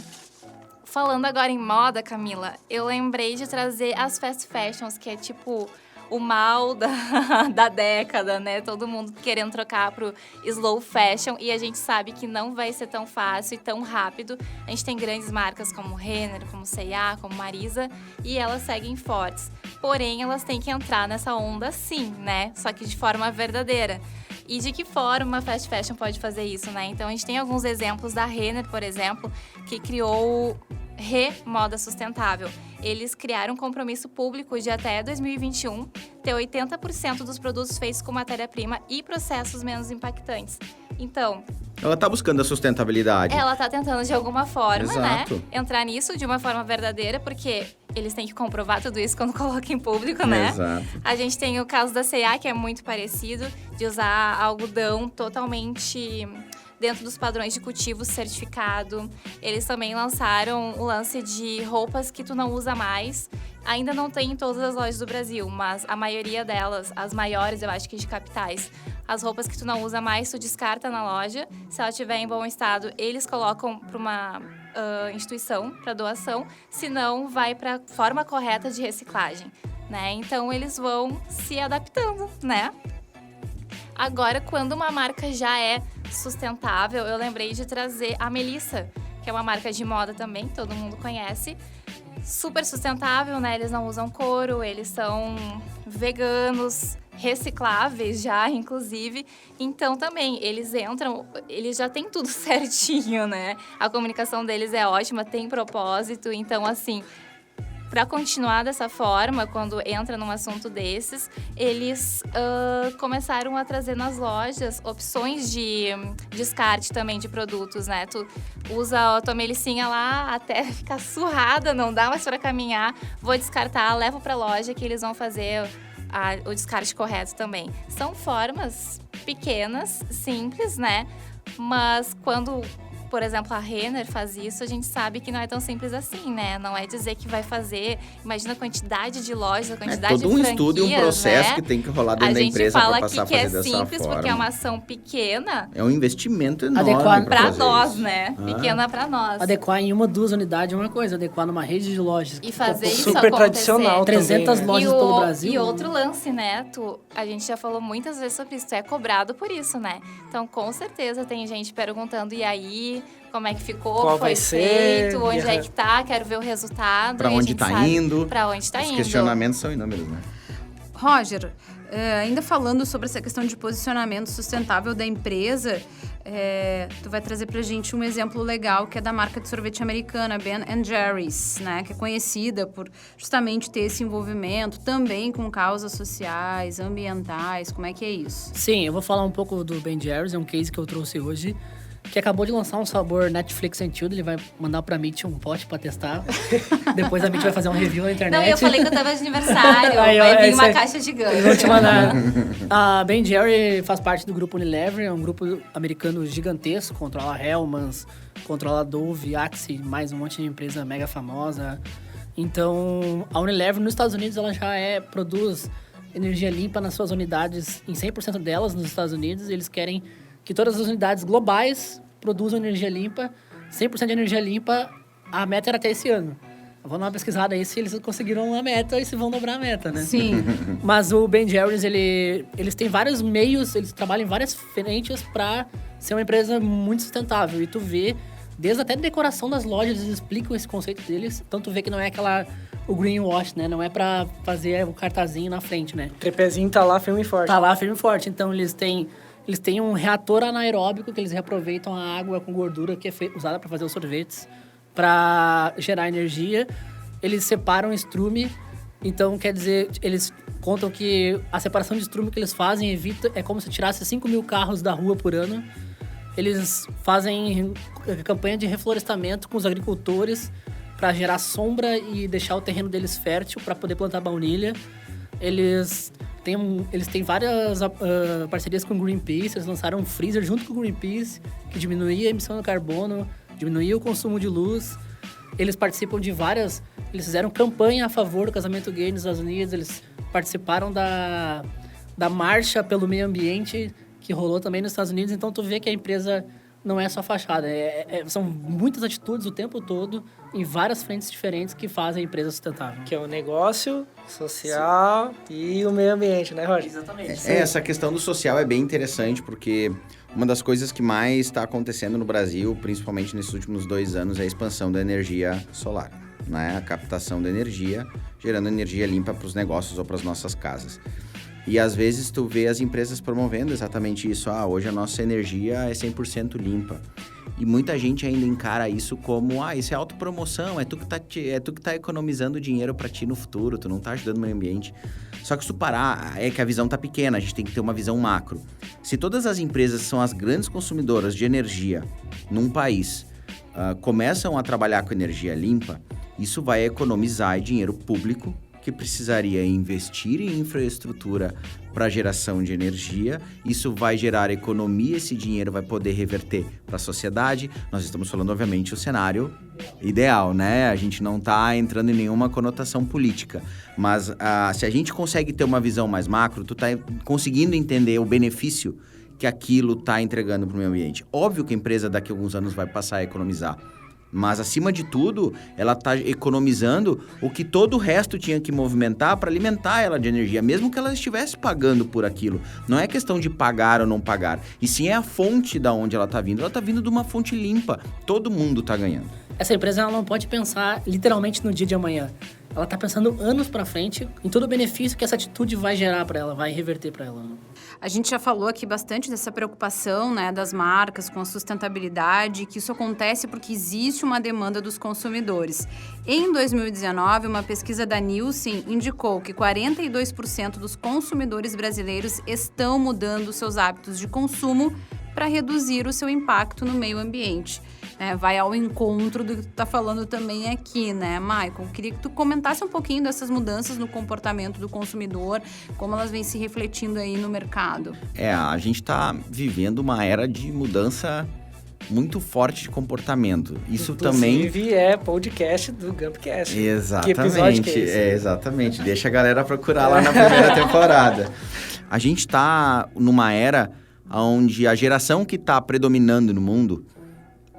Falando agora em moda, Camila, eu lembrei de trazer as fast fashions, que é tipo o mal da década, né? Todo mundo querendo trocar pro slow fashion e a gente sabe que não vai ser tão fácil e tão rápido. A gente tem grandes marcas como Renner, como C&A, como Marisa e elas seguem fortes. Porém, elas têm que entrar nessa onda sim, né? Só que de forma verdadeira. E de que forma a fast fashion pode fazer isso, né? Então, a gente tem alguns exemplos da Renner, por exemplo, que criou Moda Sustentável. Eles criaram um compromisso público de até 2021 ter 80% dos produtos feitos com matéria-prima e processos menos impactantes. Então, Ela tá buscando a sustentabilidade. ela tá tentando de alguma forma, Exato. né, entrar nisso de uma forma verdadeira, porque eles têm que comprovar tudo isso quando colocam em público, né? Exato. A gente tem o caso da C&A, que é muito parecido, de usar algodão totalmente dentro dos padrões de cultivo certificado. Eles também lançaram o lance de roupas que tu não usa mais. Ainda não tem em todas as lojas do Brasil, mas a maioria delas, as maiores, eu acho que de capitais, as roupas que tu não usa mais, tu descarta na loja. Se ela estiver em bom estado, eles colocam para uma instituição, para doação. Se não, vai para forma correta de reciclagem, né? Então, eles vão se adaptando, né? Agora, quando uma marca já é sustentável, eu lembrei de trazer a Melissa, que é uma marca de moda também, todo mundo conhece. Super sustentável, né? Eles não usam couro, eles são veganos, recicláveis já, inclusive. Então, também, eles entram, eles já têm tudo certinho, né? A comunicação deles é ótima, tem propósito. Então, assim, para continuar dessa forma, quando entra num assunto desses, eles começaram a trazer nas lojas opções de descarte também de produtos, né? Tu usa a tua melicinha lá até ficar surrada, não dá mais para caminhar, vou descartar, levo para a loja que eles vão fazer o descarte correto também. São formas pequenas, simples, né? Mas quando, por exemplo, a Renner faz isso, a gente sabe que não é tão simples assim, né? Não é dizer que vai fazer. Imagina a quantidade de lojas, a quantidade de todo um franquias, estudo e um processo né? que tem que rolar dentro da empresa para passar a fazer dessa forma. A gente fala que é simples porque é uma ação pequena É um investimento enorme Adequado pra para fazer nós, isso. né? Pequena para nós. Adequar em 1, 2 unidades é uma coisa, adequar numa rede de lojas. E fazer isso Super acontecer. tradicional 300 também, né? lojas pelo Brasil. E outro lance, né? A gente já falou muitas vezes sobre isso. Tu é cobrado por isso, né? Então, com certeza, tem gente perguntando, e aí? Como é que ficou? Qual Foi vai ser? feito? Onde é que tá? Quero ver o resultado. Pra E a onde gente tá sabe indo. Pra onde tá Os indo. questionamentos são inúmeros, né? Roger, ainda falando sobre essa questão de posicionamento sustentável da empresa, tu vai trazer pra gente um exemplo legal que é da marca de sorvete americana, Ben & Jerry's, né? Que é conhecida por justamente ter esse envolvimento também com causas sociais, ambientais. Como é que é isso? Sim, eu vou falar um pouco do Ben Jerry's, é um case que eu trouxe hoje. que acabou de lançar um sabor Netflix and Chilled. Ele vai mandar pra Meet um pote pra testar. Depois a Meet vai fazer um review na internet. Não, eu falei que eu tava de aniversário. Aí, ó, vai vir esse uma aí. caixa gigante. Eu vou te mandar. A Ben Jerry faz parte do grupo Unilever, é um grupo americano gigantesco, controla Hellmann's, controla Dove, Axe, mais um monte de empresa mega famosa. Então, a Unilever nos Estados Unidos, ela já produz energia limpa nas suas unidades, em 100% delas nos Estados Unidos. Eles querem que todas as unidades globais produzam energia limpa, 100% de energia limpa. A meta era até esse ano. Eu vou dar uma pesquisada aí se eles conseguiram a meta e se vão dobrar a meta, né? Sim. Mas o Ben Jerry's, eles têm vários meios, eles trabalham em várias frentes para ser uma empresa muito sustentável. E tu vê, desde até a decoração das lojas, eles explicam esse conceito deles. Então tu vê que não é o greenwash, né? Não é para fazer o cartazinho na frente, né? O tripézinho tá lá firme e forte. Tá lá firme e forte. Então eles têm um reator anaeróbico que eles reaproveitam a água com gordura que é usada para fazer os sorvetes, para gerar energia. Eles separam estrume, então quer dizer, eles contam que a separação de estrume que eles fazem é como se tirasse 5 mil carros da rua por ano. Eles fazem campanha de reflorestamento com os agricultores para gerar sombra e deixar o terreno deles fértil para poder plantar baunilha. Eles têm várias parcerias com o Greenpeace, eles lançaram um freezer junto com o Greenpeace que diminuía a emissão de carbono, diminuía o consumo de luz. Eles participam de eles fizeram campanha a favor do casamento gay nos Estados Unidos, eles participaram da marcha pelo meio ambiente que rolou também nos Estados Unidos. Então tu vê que a empresa não é só fachada, são muitas atitudes o tempo todo em várias frentes diferentes que fazem a empresa sustentável. Que é o negócio, social e o meio ambiente, né, Roger? Exatamente. Essa questão do social é bem interessante, porque uma das coisas que mais está acontecendo no Brasil, principalmente nesses últimos 2 anos, é a expansão da energia solar, né? A captação da energia, gerando energia limpa para os negócios ou para as nossas casas. E às vezes tu vê as empresas promovendo exatamente isso. Hoje a nossa energia é 100% limpa. E muita gente ainda encara isso como, isso é autopromoção, é tu que tá economizando dinheiro para ti no futuro, tu não tá ajudando o meio ambiente. Só que se tu parar, é que a visão tá pequena, a gente tem que ter uma visão macro. Se todas as empresas são as grandes consumidoras de energia num país, começam a trabalhar com energia limpa, isso vai economizar dinheiro público, que precisaria investir em infraestrutura para geração de energia. Isso vai gerar economia, esse dinheiro vai poder reverter para a sociedade. Nós estamos falando, obviamente, o cenário ideal, né? A gente não está entrando em nenhuma conotação política. Mas se a gente consegue ter uma visão mais macro, tu está conseguindo entender o benefício que aquilo está entregando para o meio ambiente. Óbvio que a empresa daqui a alguns anos vai passar a economizar. Mas, acima de tudo, ela está economizando o que todo o resto tinha que movimentar para alimentar ela de energia, mesmo que ela estivesse pagando por aquilo. Não é questão de pagar ou não pagar, e sim é a fonte da onde ela está vindo. Ela está vindo de uma fonte limpa, todo mundo está ganhando. Essa empresa ela não pode pensar literalmente no dia de amanhã. Ela está pensando anos para frente em todo o benefício que essa atitude vai gerar para ela, vai reverter para ela. A gente já falou aqui bastante dessa preocupação, né, das marcas com a sustentabilidade, que isso acontece porque existe uma demanda dos consumidores. Em 2019, uma pesquisa da Nielsen indicou que 42% dos consumidores brasileiros estão mudando seus hábitos de consumo para reduzir o seu impacto no meio ambiente. Vai ao encontro do que tu tá falando também aqui, né, Michael? Queria que tu comentasse um pouquinho dessas mudanças no comportamento do consumidor, como elas vêm se refletindo aí no mercado. A gente tá vivendo uma era de mudança muito forte de comportamento. Isso também... Inclusive é podcast do Gumpcast. Exatamente. Que episódio que é esse? Exatamente. Deixa a galera procurar lá na primeira temporada. A gente tá numa era onde a geração que tá predominando no mundo,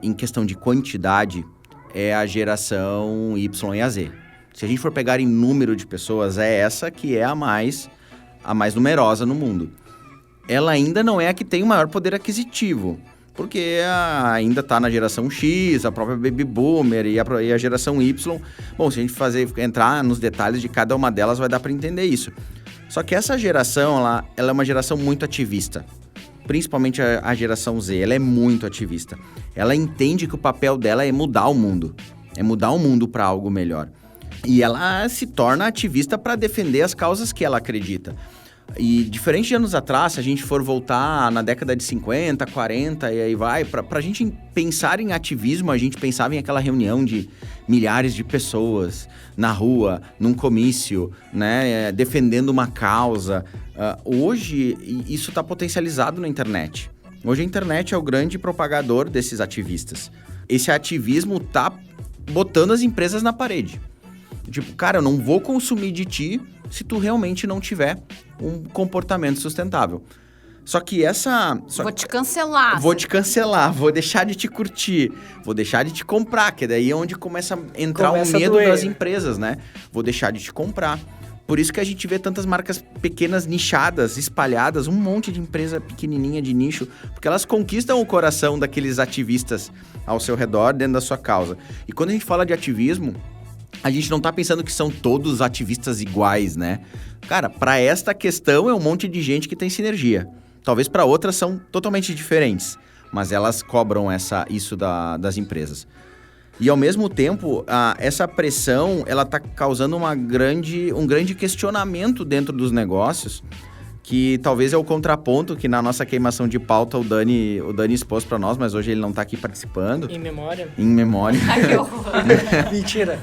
em questão de quantidade, é a geração Y e a Z. Se a gente for pegar em número de pessoas, é essa que é a mais numerosa no mundo. Ela ainda não é a que tem o maior poder aquisitivo, porque ainda está na geração X, a própria Baby Boomer e a geração Y. Bom, se a gente entrar nos detalhes de cada uma delas, vai dar para entender isso. Só que essa geração, ela é uma geração muito ativista. Principalmente a geração Z, ela é muito ativista. Ela entende que o papel dela é mudar o mundo. É mudar o mundo para algo melhor. E ela se torna ativista para defender as causas que ela acredita. E diferente de anos atrás, se a gente for voltar na década de 50, 40 e aí vai, pra gente pensar em ativismo, a gente pensava em aquela reunião de milhares de pessoas na rua, num comício, né, defendendo uma causa. Hoje, isso está potencializado na internet. Hoje a internet é o grande propagador desses ativistas. Esse ativismo tá botando as empresas na parede. Tipo, cara, eu não vou consumir de ti se tu realmente não tiver um comportamento sustentável. Só que Vou te cancelar. Vou te cancelar, vou deixar de te curtir, vou deixar de te comprar, que daí é onde começa a entrar o medo das empresas, né? Vou deixar de te comprar. Por isso que a gente vê tantas marcas pequenas, nichadas, espalhadas, um monte de empresa pequenininha de nicho, porque elas conquistam o coração daqueles ativistas ao seu redor, dentro da sua causa. E quando a gente fala de ativismo, a gente não tá pensando que são todos ativistas iguais, né? Cara, para esta questão é um monte de gente que tem sinergia. Talvez para outras são totalmente diferentes, mas elas cobram isso das empresas. E ao mesmo tempo, essa pressão, ela tá causando um grande questionamento dentro dos negócios, que talvez é o contraponto que na nossa queimação de pauta o Dani expôs para nós, mas hoje ele não tá aqui participando. Em memória. Em memória. Ai, que horror. Mentira.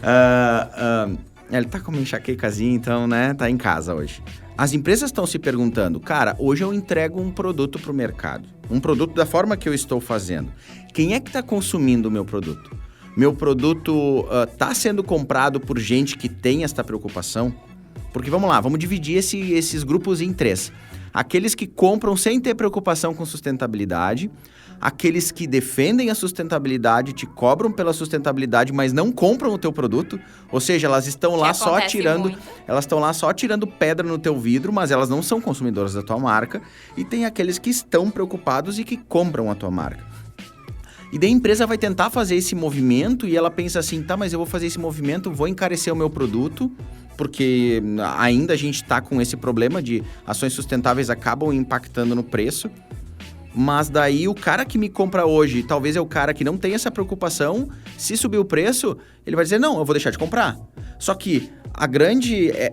Ele tá com uma enxaquecazinha, então, né, tá em casa hoje. As empresas estão se perguntando, cara, hoje eu entrego um produto pro mercado. Um produto da forma que eu estou fazendo. Quem é que tá consumindo o meu produto? Meu produto tá sendo comprado por gente que tem esta preocupação? Porque vamos lá, vamos dividir esses grupos em 3. Aqueles que compram sem ter preocupação com sustentabilidade, aqueles que defendem a sustentabilidade, te cobram pela sustentabilidade, mas não compram o teu produto, ou seja, elas estão lá só tirando pedra no teu vidro, mas elas não são consumidoras da tua marca, e tem aqueles que estão preocupados e que compram a tua marca. E daí a empresa vai tentar fazer esse movimento e ela pensa assim, tá, mas eu vou fazer esse movimento, vou encarecer o meu produto, porque ainda a gente está com esse problema de ações sustentáveis acabam impactando no preço, mas daí o cara que me compra hoje, talvez é o cara que não tem essa preocupação, se subir o preço, ele vai dizer, não, eu vou deixar de comprar. Só que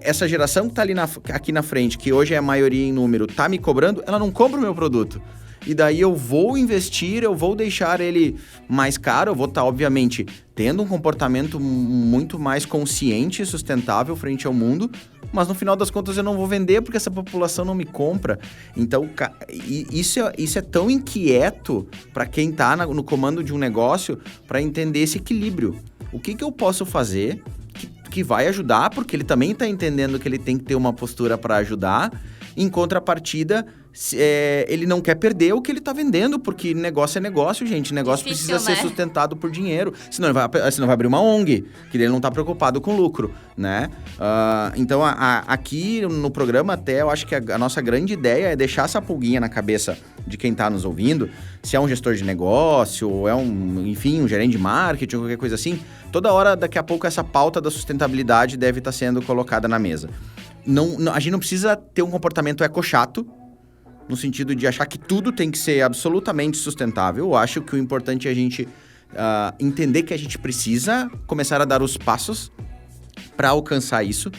essa geração que está aqui na frente, que hoje é a maioria em número, tá me cobrando, ela não compra o meu produto. E daí eu vou investir, eu vou deixar ele mais caro, eu vou estar, obviamente, tendo um comportamento muito mais consciente e sustentável frente ao mundo, mas no final das contas eu não vou vender porque essa população não me compra. Então, isso é tão inquieto para quem está no comando de um negócio para entender esse equilíbrio. O que eu posso fazer que vai ajudar, porque ele também está entendendo que ele tem que ter uma postura para ajudar, em contrapartida, ele não quer perder o que ele está vendendo, porque negócio é negócio, gente. Negócio precisa ser sustentado por dinheiro. Senão vai abrir uma ONG, que ele não está preocupado com lucro, né? Então, aqui no programa, até eu acho que a nossa grande ideia é deixar essa pulguinha na cabeça de quem está nos ouvindo, se é um gestor de negócio, ou é um gerente de marketing, ou qualquer coisa assim. Toda hora, daqui a pouco, essa pauta da sustentabilidade deve estar sendo colocada na mesa. A gente não precisa ter um comportamento eco-chato, no sentido de achar que tudo tem que ser absolutamente sustentável. Eu acho que o importante é a gente entender que a gente precisa começar a dar os passos para alcançar isso.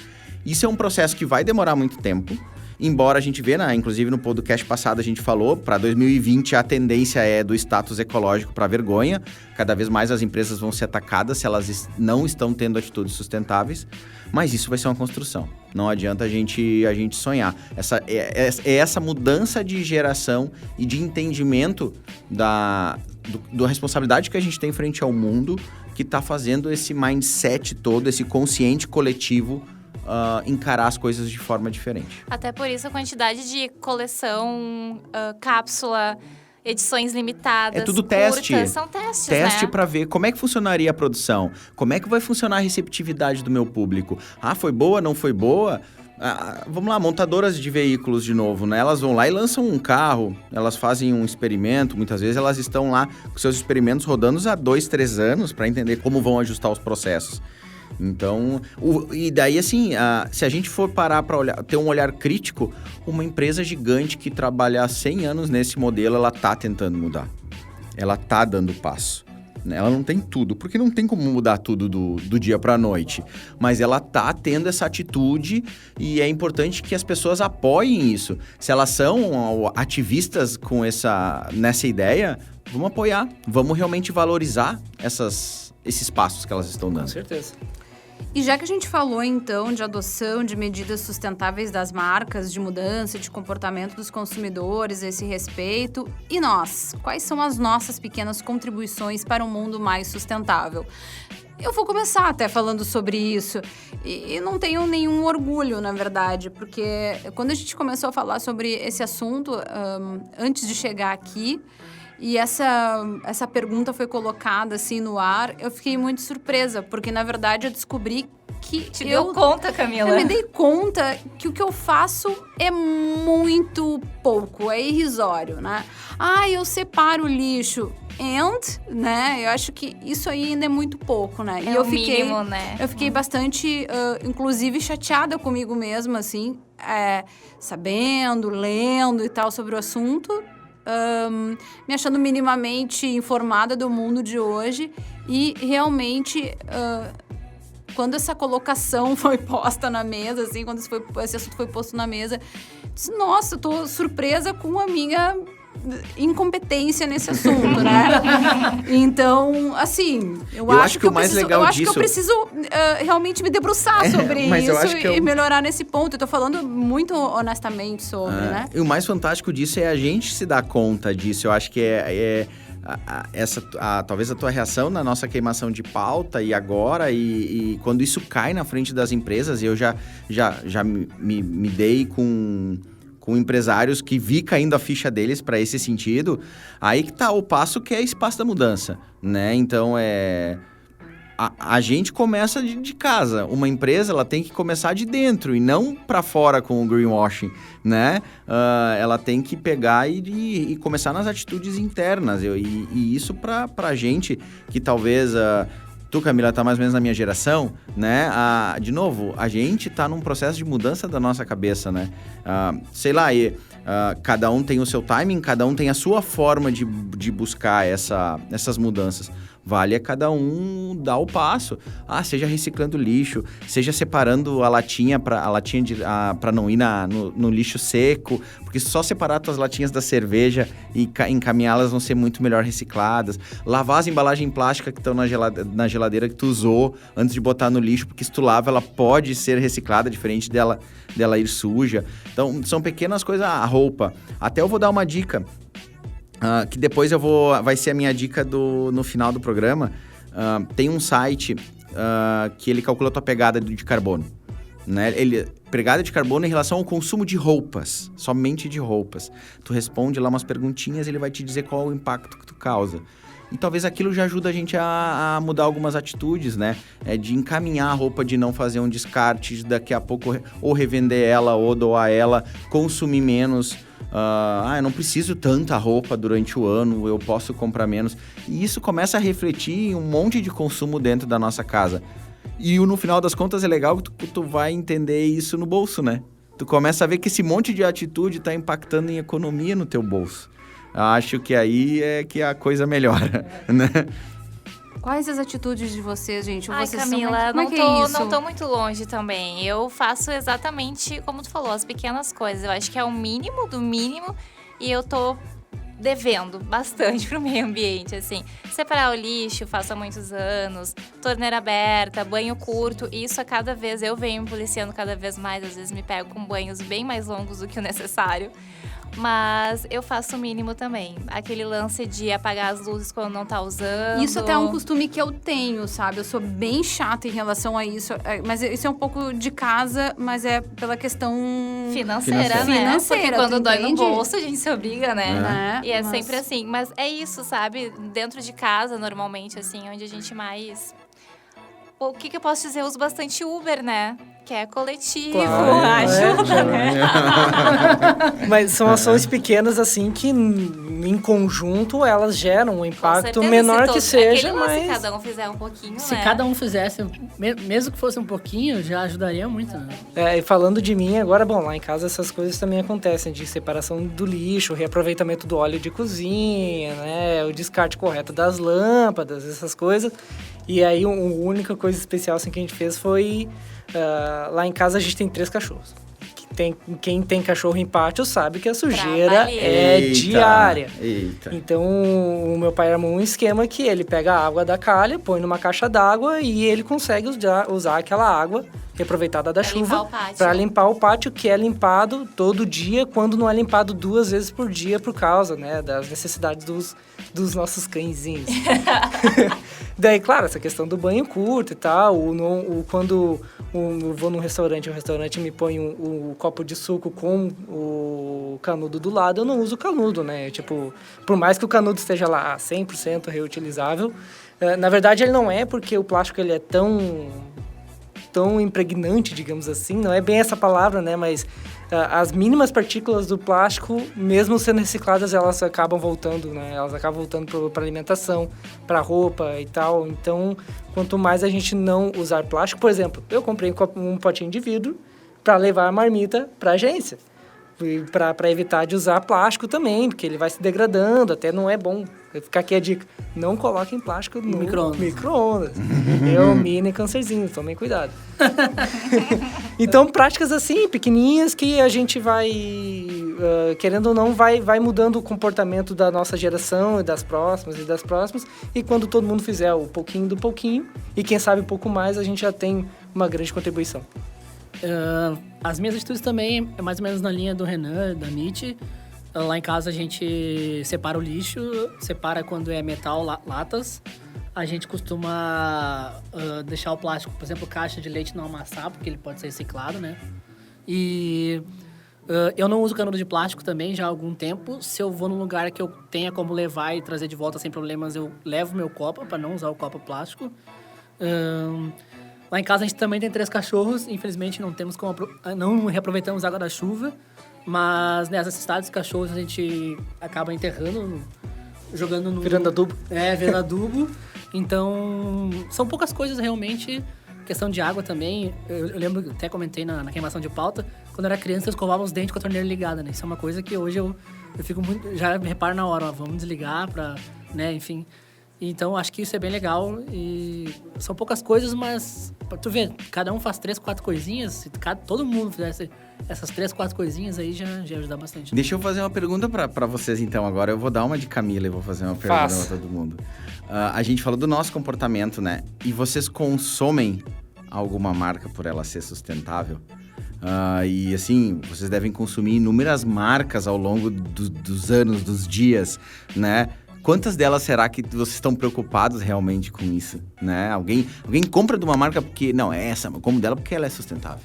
Isso é um processo que vai demorar muito tempo, embora a gente vê, inclusive no podcast passado a gente falou, para 2020 a tendência é do status ecológico para vergonha. Cada vez mais as empresas vão ser atacadas se elas não estão tendo atitudes sustentáveis, mas isso vai ser uma construção. Não adianta a gente sonhar. Essa mudança de geração e de entendimento da responsabilidade que a gente tem frente ao mundo que está fazendo esse mindset todo, esse consciente coletivo encarar as coisas de forma diferente. Até por isso a quantidade de coleção, cápsula, edições limitadas, é tudo curtas, teste. São testes, Teste né? para ver como é que funcionaria a produção, como é que vai funcionar a receptividade do meu público. Foi boa, não foi boa? Vamos lá, montadoras de veículos de novo, né? Elas vão lá e lançam um carro, elas fazem um experimento, muitas vezes elas estão lá com seus experimentos rodando há 2, 3 anos para entender como vão ajustar os processos. Então, e daí assim, se a gente for parar para ter um olhar crítico, uma empresa gigante que trabalha há 100 anos nesse modelo, ela tá tentando mudar. Ela tá dando passo. né? Ela não tem tudo, porque não tem como mudar tudo do dia para a noite. Mas ela tá tendo essa atitude e é importante que as pessoas apoiem isso. Se elas são ativistas nessa ideia, vamos apoiar. Vamos realmente valorizar esses passos que elas estão dando. Com certeza. E já que a gente falou, então, de adoção de medidas sustentáveis das marcas, de mudança de comportamento dos consumidores a esse respeito, e nós? Quais são as nossas pequenas contribuições para um mundo mais sustentável? Eu vou começar até falando sobre isso e não tenho nenhum orgulho, na verdade, porque quando a gente começou a falar sobre esse assunto, antes de chegar aqui, e essa pergunta foi colocada assim no ar, eu fiquei muito surpresa, porque na verdade eu descobri que Deu conta, Camila? Eu me dei conta que o que eu faço é muito pouco, é irrisório, né? Eu separo o lixo. Né? Eu acho que isso aí ainda é muito pouco, né? É o mínimo, né? Eu fiquei bastante, inclusive, chateada comigo mesma, assim, sabendo, lendo e tal sobre o assunto. Me achando minimamente informada do mundo de hoje e realmente quando essa colocação foi posta na mesa, assim, quando esse assunto foi posto na mesa, disse, nossa, eu tô surpresa com a minha incompetência nesse assunto, né? Então, assim, eu acho que o mais legal disso... que eu preciso realmente me debruçar sobre isso e melhorar nesse ponto. Eu tô falando muito honestamente sobre, né? E o mais fantástico disso é a gente se dar conta disso. Eu acho que talvez a tua reação na nossa queimação de pauta e agora, e quando isso cai na frente das empresas, eu já me dei com empresários que vi caindo a ficha deles para esse sentido, aí que tá o passo que é esse passo da mudança, né? Então, a gente começa de casa. Uma empresa, ela tem que começar de dentro e não para fora com o greenwashing, né? Ela tem que pegar e começar nas atitudes internas. E isso pra gente, que talvez... Tu, Camila, tá mais ou menos na minha geração, né? De novo, a gente tá num processo de mudança da nossa cabeça, né? Sei lá, cada um tem o seu timing, cada um tem a sua forma de buscar essas mudanças. Vale a cada um dar o passo. Seja reciclando lixo, seja separando a latinha para não ir no lixo seco, porque só separar tuas latinhas da cerveja e encaminhá-las vão ser muito melhor recicladas. Lavar as embalagens plásticas que estão na geladeira que tu usou antes de botar no lixo, porque se tu lava, ela pode ser reciclada, diferente dela ir suja. Então, são pequenas coisas. A roupa. Até eu vou dar uma dica. Que depois vai ser a minha dica no final do programa. Tem um site que ele calcula a tua pegada de carbono, né? Pegada de carbono em relação ao consumo de roupas, somente de roupas. Tu responde lá umas perguntinhas e ele vai te dizer qual é o impacto que tu causa. E talvez aquilo já ajuda a gente a mudar algumas atitudes, né? De encaminhar a roupa, de não fazer um descarte, de daqui a pouco ou revender ela ou doar ela, consumir menos. Eu não preciso tanta roupa durante o ano, eu posso comprar menos. E isso começa a refletir em um monte de consumo dentro da nossa casa. E no final das contas é legal que tu vai entender isso no bolso, né? Tu começa a ver que esse monte de atitude está impactando em economia no teu bolso. Acho que aí é que a coisa melhora, né? Quais as atitudes de vocês, gente? Vocês Camila, são... não tô muito longe também. Eu faço exatamente como tu falou, as pequenas coisas. Eu acho que é o mínimo do mínimo e eu tô devendo bastante pro meio ambiente, assim. Separar o lixo, faço há muitos anos, torneira aberta, banho curto, isso a cada vez eu venho me policiando cada vez mais, às vezes me pego com banhos bem mais longos do que o necessário. Mas eu faço o mínimo também. Aquele lance de apagar as luzes quando não tá usando. Isso até é um costume que eu tenho, sabe? Eu sou bem chata em relação a isso. Mas isso é um pouco de casa, mas é pela questão... Financeira, né? Financeira, porque quando dói no entende? bolso, a gente se obriga, né? E é mas... sempre assim. Mas é isso, sabe? Dentro de casa, normalmente, assim, onde a gente mais... o que eu posso dizer? Eu uso bastante Uber, né? Que é coletivo, Claro, ajuda, né? Mas são ações pequenas, assim, que em conjunto elas geram um impacto certeza, menor se que seja, aquele lance, mas... cada um fizer um pouquinho, Se né? cada um fizesse, mesmo que fosse um pouquinho, já ajudaria muito, né? E falando de mim, agora, bom, lá em casa essas coisas também acontecem, de separação do lixo, reaproveitamento do óleo de cozinha, né, o descarte correto das lâmpadas, essas coisas. E aí, a única coisa especial assim, que a gente fez foi... lá em casa a gente tem 3 cachorros. Quem tem cachorro em pátio sabe que a sujeira é diária. Eita. Então, o meu pai armou um esquema que ele pega a água da calha, põe numa caixa d'água e ele consegue usar aquela água reaproveitada da chuva para limpar o pátio, que é limpado todo dia, quando não é limpado 2 vezes por dia por causa, né, das necessidades dos nossos cãezinhos. Daí, claro, essa questão do banho curto e tal, quando eu vou num restaurante, o restaurante me põe um copo de suco com o canudo do lado, eu não uso o canudo, né? Tipo, por mais que o canudo esteja lá 100% reutilizável, na verdade ele não é, porque o plástico ele é tão impregnante, digamos assim, não é bem essa palavra, né? Mas as mínimas partículas do plástico, mesmo sendo recicladas, elas acabam voltando, né? Elas acabam voltando para alimentação, para roupa e tal. Então, quanto mais a gente não usar plástico, por exemplo, eu comprei um potinho de vidro para levar a marmita para a agência. Para evitar de usar plástico também, porque ele vai se degradando, até não é bom. Fica aqui a dica, não coloquem plástico no micro-ondas. É um mini cancerzinho, tomem cuidado. Então, práticas assim, pequenininhas, que a gente vai, querendo ou não, vai mudando o comportamento da nossa geração e das próximas. E quando todo mundo fizer o pouquinho do pouquinho, e quem sabe um pouco mais, a gente já tem uma grande contribuição. As minhas atitudes também é mais ou menos na linha do Renan, da Nietzsche. Lá em casa a gente separa o lixo, separa quando é metal, latas. A gente costuma deixar o plástico, por exemplo, caixa de leite não amassar, porque ele pode ser reciclado, né? E eu não uso canudo de plástico também já há algum tempo. Se eu vou num lugar que eu tenha como levar e trazer de volta sem problemas, eu levo meu copo para não usar o copo plástico. Lá em casa a gente também tem 3 cachorros. Infelizmente não reaproveitamos a água da chuva. Mas nessas cidades, cachorros a gente acaba enterrando, jogando no... Virando adubo. Virando adubo. Então, são poucas coisas realmente. Questão de água também. Eu lembro, até comentei na queimação de pauta, quando eu era criança eu escovava os dentes com a torneira ligada, né? Isso é uma coisa que hoje eu fico muito... Já me reparo na hora, vamos desligar pra... né, enfim... Então, acho que isso é bem legal e são poucas coisas, mas pra tu ver, cada um faz 3, 4 coisinhas, se todo mundo fizesse essas 3, 4 coisinhas aí já ajuda bastante. Deixa eu fazer uma pergunta pra vocês então agora, eu vou dar uma de Camila e vou fazer uma pergunta pra todo mundo. A gente falou do nosso comportamento, né? E vocês consomem alguma marca por ela ser sustentável? E assim, vocês devem consumir inúmeras marcas ao longo dos anos, dos dias, né? Quantas delas será que vocês estão preocupados realmente com isso, né? Alguém compra de uma marca porque... Não, é essa, eu como dela porque ela é sustentável.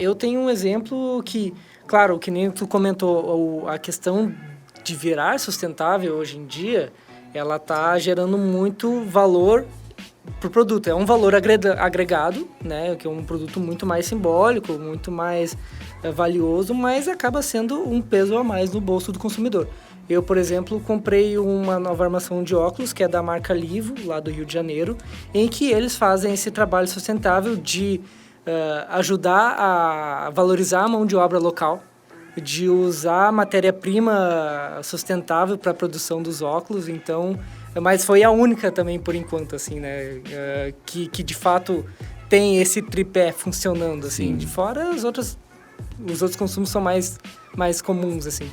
Eu tenho um exemplo que... Claro, que nem tu comentou, a questão de virar sustentável hoje em dia, ela tá gerando muito valor pro produto. É um valor agregado, né? Que é um produto muito mais simbólico, muito mais valioso, mas acaba sendo um peso a mais no bolso do consumidor. Eu, por exemplo, comprei uma nova armação de óculos, que é da marca Livo, lá do Rio de Janeiro, em que eles fazem esse trabalho sustentável de ajudar a valorizar a mão de obra local, de usar matéria-prima sustentável para a produção dos óculos. Então, mas foi a única também, por enquanto, assim, né? Que de fato tem esse tripé funcionando, assim. Sim. De fora, os outros consumos são mais comuns, assim.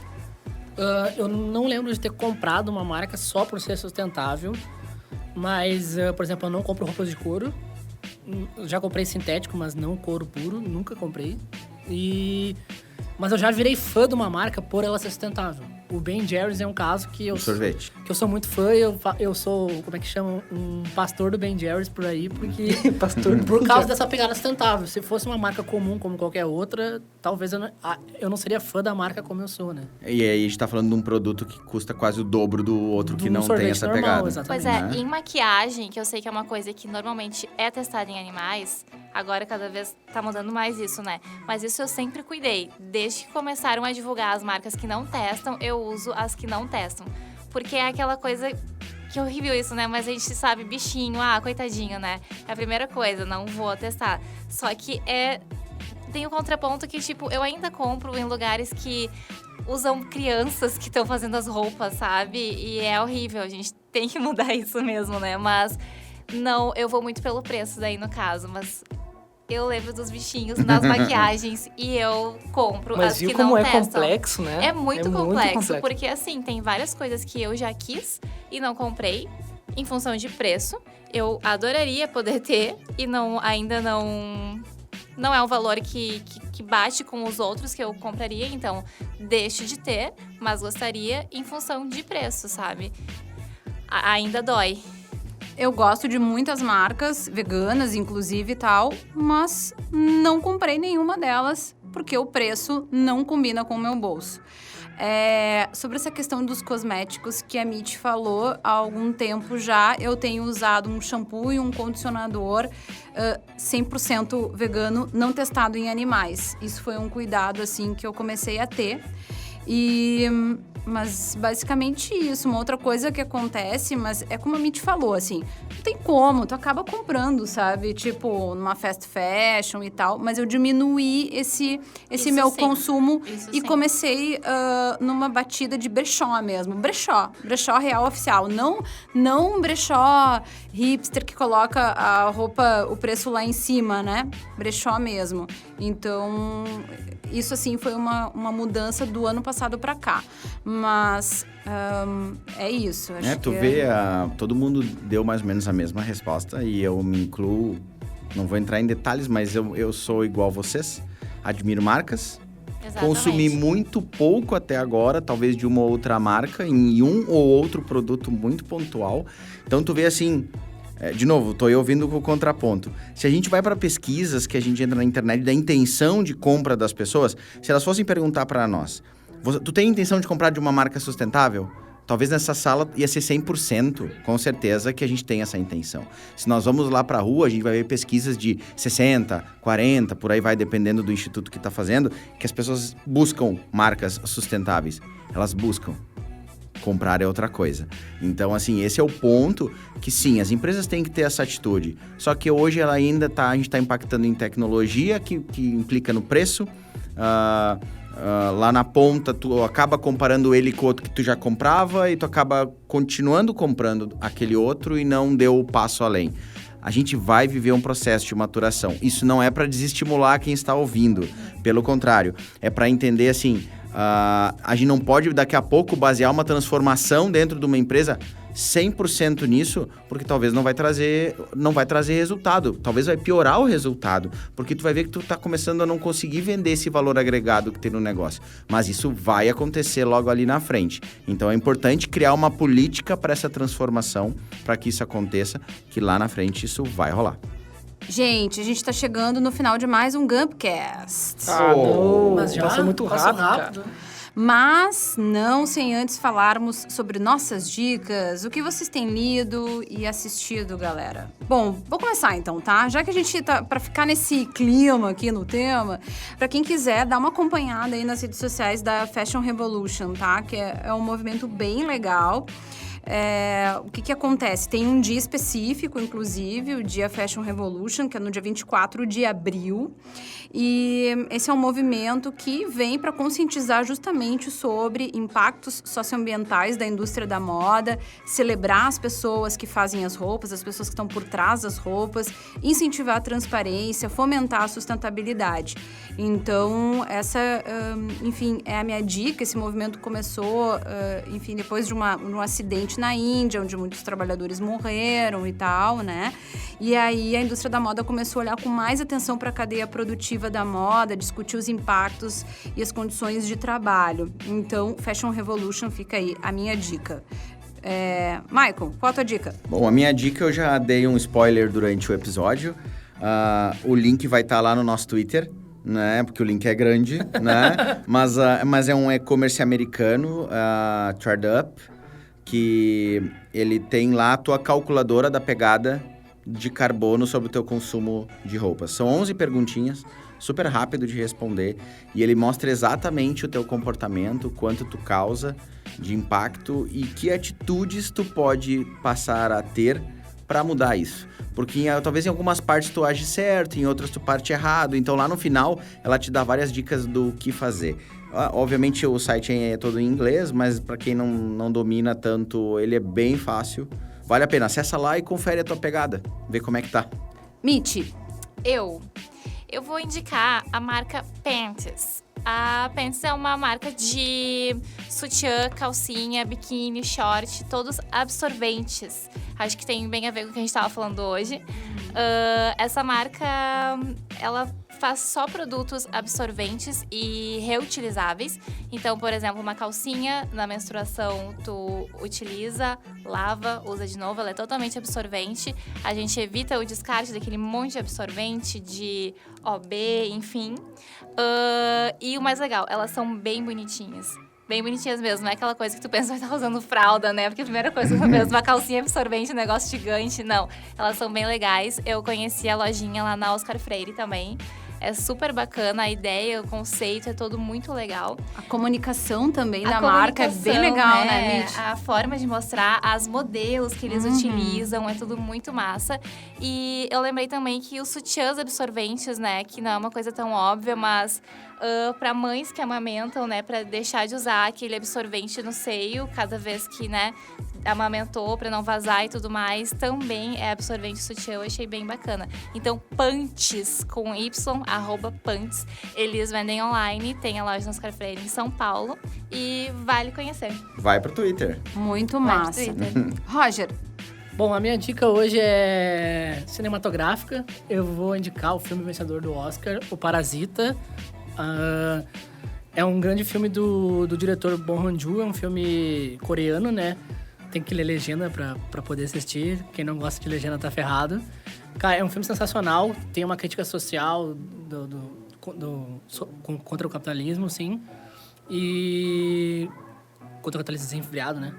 Eu não lembro de ter comprado uma marca só por ser sustentável, mas, por exemplo, eu não compro roupas de couro. Já comprei sintético, mas não couro puro, nunca comprei. Mas eu já virei fã de uma marca por ela ser sustentável. O Ben Jerry's é um caso que eu... O sorvete. Que eu sou muito fã, eu sou, como é que chama? Um pastor do Ben Jerry's por aí, porque... Pastor do Por Ben causa Jerry's. dessa pegada sustentável. Se fosse uma marca comum como qualquer outra, talvez eu não seria fã da marca como eu sou, né? E aí a gente tá falando de um produto que custa quase o dobro do outro que Do não tem sorvete essa normal, pegada. exatamente. Pois é, Né? em maquiagem, que eu sei que é uma coisa que normalmente é testada em animais, agora cada vez tá mudando mais isso, né? Mas isso eu sempre cuidei. Desde que começaram a divulgar as marcas que não testam, eu uso as que não testam. Porque é aquela coisa... Que horrível isso, né? Mas a gente sabe, bichinho, coitadinho, né? É a primeira coisa, não vou testar. Só que tem um contraponto que, tipo, eu ainda compro em lugares que usam crianças que estão fazendo as roupas, sabe? E é horrível, a gente tem que mudar isso mesmo, né? Mas não, eu vou muito pelo preço daí, no caso, mas... Eu lembro dos bichinhos nas maquiagens e eu compro Mas as viu que como não é testam. complexo, né? É muito complexo, porque assim, tem várias coisas que eu já quis e não comprei em função de preço. Eu adoraria poder ter e ainda não é um valor que bate com os outros que eu compraria, então deixo de ter, mas gostaria em função de preço, sabe? Ainda dói. Eu gosto de muitas marcas, veganas inclusive e tal, mas não comprei nenhuma delas porque o preço não combina com o meu bolso. Sobre essa questão dos cosméticos que a Mitty falou, há algum tempo já eu tenho usado um shampoo e um condicionador 100% vegano, não testado em animais. Isso foi um cuidado assim que eu comecei a ter. Mas basicamente isso. Uma outra coisa que acontece, mas é como a Mitty falou, assim, não tem como, tu acaba comprando, sabe? Tipo, numa fast fashion e tal, mas eu diminuí esse meu sim. consumo Isso e sim. comecei numa batida de brechó mesmo. Brechó real oficial. Não brechó hipster que coloca a roupa, o preço lá em cima, né? Brechó mesmo. Então, isso assim foi uma mudança do ano passado pra cá. Mas é isso. Acho Tu que vê, todo mundo deu mais ou menos a mesma resposta e eu me incluo, não vou entrar em detalhes, mas eu sou igual a vocês, admiro marcas, Exatamente. consumi muito pouco até agora, talvez de uma ou outra marca, em um ou outro produto muito pontual. Então tu vê assim, de novo, tô aí ouvindo o contraponto. Se a gente vai para pesquisas que a gente entra na internet da intenção de compra das pessoas, se elas fossem perguntar para nós, tu tem intenção de comprar de uma marca sustentável? Talvez nessa sala ia ser 100%, com certeza, que a gente tem essa intenção. Se nós vamos lá para a rua, a gente vai ver pesquisas de 60%, 40%, por aí vai, dependendo do instituto que está fazendo, que as pessoas buscam marcas sustentáveis. Elas buscam. Comprar é outra coisa. Então, assim, esse é o ponto que, sim, as empresas têm que ter essa atitude. Só que hoje ela ainda a gente está impactando em tecnologia, que implica no preço. Lá na ponta, tu acaba comparando ele com outro que tu já comprava e tu acaba continuando comprando aquele outro e não deu o passo além. A gente vai viver um processo de maturação. Isso não é para desestimular quem está ouvindo. Pelo contrário, é para entender assim, a gente não pode daqui a pouco basear uma transformação dentro de uma empresa 100% nisso, porque talvez não vai trazer resultado, talvez vai piorar o resultado, porque tu vai ver que tu tá começando a não conseguir vender esse valor agregado que tem no negócio, mas isso vai acontecer logo ali na frente. Então é importante criar uma política para essa transformação, para que isso aconteça, que lá na frente isso vai rolar. Gente, a gente tá chegando no final de mais um Gumpcast. Não, Mas já passou muito passou rápido, cara. Mas não sem antes falarmos sobre nossas dicas, o que vocês têm lido e assistido, galera. Bom, vou começar então, tá? Já que a gente tá pra ficar nesse clima aqui no tema, pra quem quiser, dá uma acompanhada aí nas redes sociais da Fashion Revolution, tá? Que é um movimento bem legal. O que acontece? Tem um dia específico, inclusive, o dia Fashion Revolution, que é no dia 24 de abril. E esse é um movimento que vem para conscientizar justamente sobre impactos socioambientais da indústria da moda, celebrar as pessoas que fazem as roupas, as pessoas que estão por trás das roupas, incentivar a transparência, fomentar a sustentabilidade. Então, essa, enfim, é a minha dica. Esse movimento começou, enfim, depois de um acidente principalmente na Índia, onde muitos trabalhadores morreram e tal, né? E aí a indústria da moda começou a olhar com mais atenção para a cadeia produtiva da moda, discutir os impactos e as condições de trabalho. Então, Fashion Revolution fica aí a minha dica. Michael, qual a tua dica? Bom, a minha dica eu já dei um spoiler durante o episódio. O link vai estar lá no nosso Twitter, né? Porque o link é grande, né? Mas é um e-commerce americano, ThreadUp, que ele tem lá a tua calculadora da pegada de carbono sobre o teu consumo de roupas. São 11 perguntinhas, super rápido de responder, e ele mostra exatamente o teu comportamento, quanto tu causa de impacto e que atitudes tu pode passar a ter para mudar isso. Porque talvez em algumas partes tu age certo, em outras tu parte errado. Então lá no final ela te dá várias dicas do que fazer. Obviamente o site é todo em inglês, mas para quem não domina tanto, ele é bem fácil. Vale a pena, acessa lá e confere a tua pegada, vê como é que tá. Mitty. Eu vou indicar a marca Panties. A Panties é uma marca de sutiã, calcinha, biquíni, short, todos absorventes. Acho que tem bem a ver com o que a gente estava falando hoje. Essa marca, ela faz só produtos absorventes e reutilizáveis. Então, por exemplo, uma calcinha, na menstruação, tu utiliza, lava, usa de novo. Ela é totalmente absorvente. A gente evita o descarte daquele monte de absorvente, de OB, enfim. E o mais legal, elas são bem bonitinhas. Bem bonitinhas mesmo, não é aquela coisa que tu pensa que vai estar usando fralda, né? Porque a primeira coisa que tu pensa, uma calcinha absorvente, um negócio gigante. Não, elas são bem legais. Eu conheci a lojinha lá na Oscar Freire também. É super bacana, a ideia, o conceito é todo muito legal. A comunicação também da marca é bem legal, né, Mitty? A forma de mostrar, as modelos que eles utilizam, é tudo muito massa. E eu lembrei também que os sutiãs absorventes, né, que não é uma coisa tão óbvia, mas para mães que amamentam, né, para deixar de usar aquele absorvente no seio cada vez que, né, amamentou, para não vazar e tudo mais, também é absorvente sutiã, eu achei bem bacana. Então, Panties, com Y, @Panties, eles vendem online, tem a loja no Oscar Freire em São Paulo e vale conhecer. Vai pro Twitter. Muito Vai pro massa. Twitter. Roger. Bom, a minha dica hoje é cinematográfica. Eu vou indicar o filme vencedor do Oscar, O Parasita. É um grande filme do diretor Bong Joon-ho, é um filme coreano, né? Tem que ler legenda pra poder assistir. Quem não gosta de legenda tá ferrado. Cara, é um filme sensacional. Tem uma crítica social contra o capitalismo, sim. E contra o capitalismo desenfreado, né?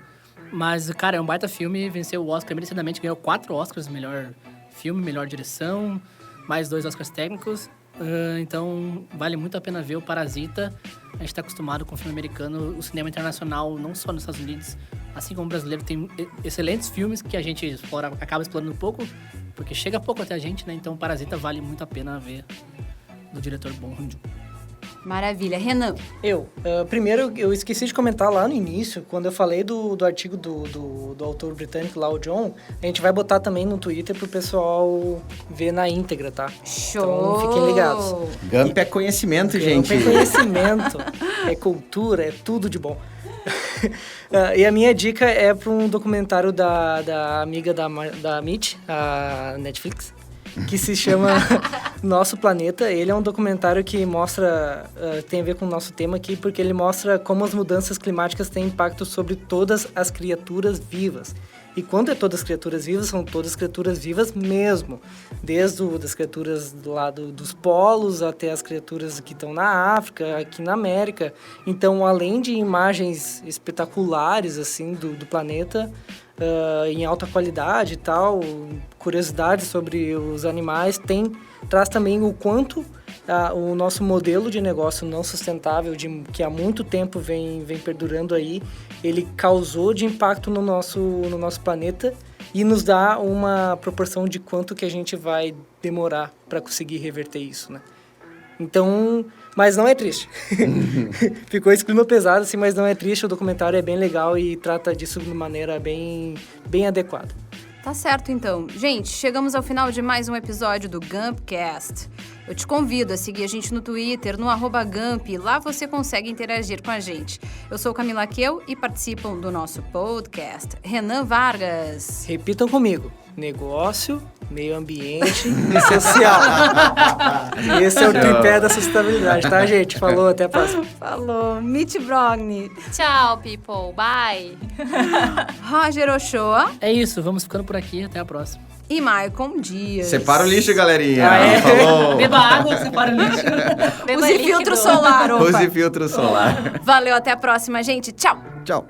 Mas, cara, é um baita filme. Venceu o Oscar merecidamente. Ganhou 4 Oscars. Melhor filme, melhor direção. Mais 2 Oscars técnicos. Então, vale muito a pena ver o Parasita. A gente tá acostumado com o filme americano. O cinema internacional, não só nos Estados Unidos, assim como o brasileiro, tem excelentes filmes que a gente acaba explorando um pouco, porque chega pouco até a gente, né? Então, Parasita vale muito a pena ver, do diretor Bong Joon-ho. Maravilha. Renan. Primeiro, eu esqueci de comentar lá no início, quando eu falei do artigo do autor britânico lá, o John, a gente vai botar também no Twitter pro pessoal ver na íntegra, tá? Show! Então, fiquem ligados. Gump é conhecimento, gente. É conhecimento, é cultura, é tudo de bom. E a minha dica é para um documentário da amiga da Mitty, a Netflix, que se chama Nosso Planeta. Ele é um documentário que mostra, tem a ver com o nosso tema aqui, porque ele mostra como as mudanças climáticas têm impacto sobre todas as criaturas vivas. E quando é todas as criaturas vivas, são todas as criaturas vivas mesmo. Desde das criaturas do lado dos polos até as criaturas que estão na África, aqui na América. Então, além de imagens espetaculares assim do planeta, em alta qualidade e tal, curiosidades sobre os animais, traz também o quanto o nosso modelo de negócio não sustentável, que há muito tempo vem perdurando aí, ele causou de impacto no nosso planeta e nos dá uma proporção de quanto que a gente vai demorar para conseguir reverter isso, né? Então, mas não é triste. Ficou esse clima pesado, assim, mas não é triste. O documentário é bem legal e trata disso de maneira bem adequada. Tá certo, então. Gente, chegamos ao final de mais um episódio do Gumpcast. Eu te convido a seguir a gente no Twitter, no @Gamp. Lá você consegue interagir com a gente. Eu sou Camila Queu e participam do nosso podcast Renan Vargas. Repitam comigo. Negócio, meio ambiente e social. Esse é o tripé da sustentabilidade, tá, gente? Falou, até a próxima. Falou. Mitch Brogni. Tchau, people. Bye. Roger Ochoa É isso, vamos ficando por aqui. Até a próxima. e Maicon Dias. Separa o lixo, galerinha. Aê. Falou. Beba água, separa o lixo. Beba Use líquido. filtro solar, opa. Use filtro solar. Valeu, até a próxima, gente. Tchau. Tchau.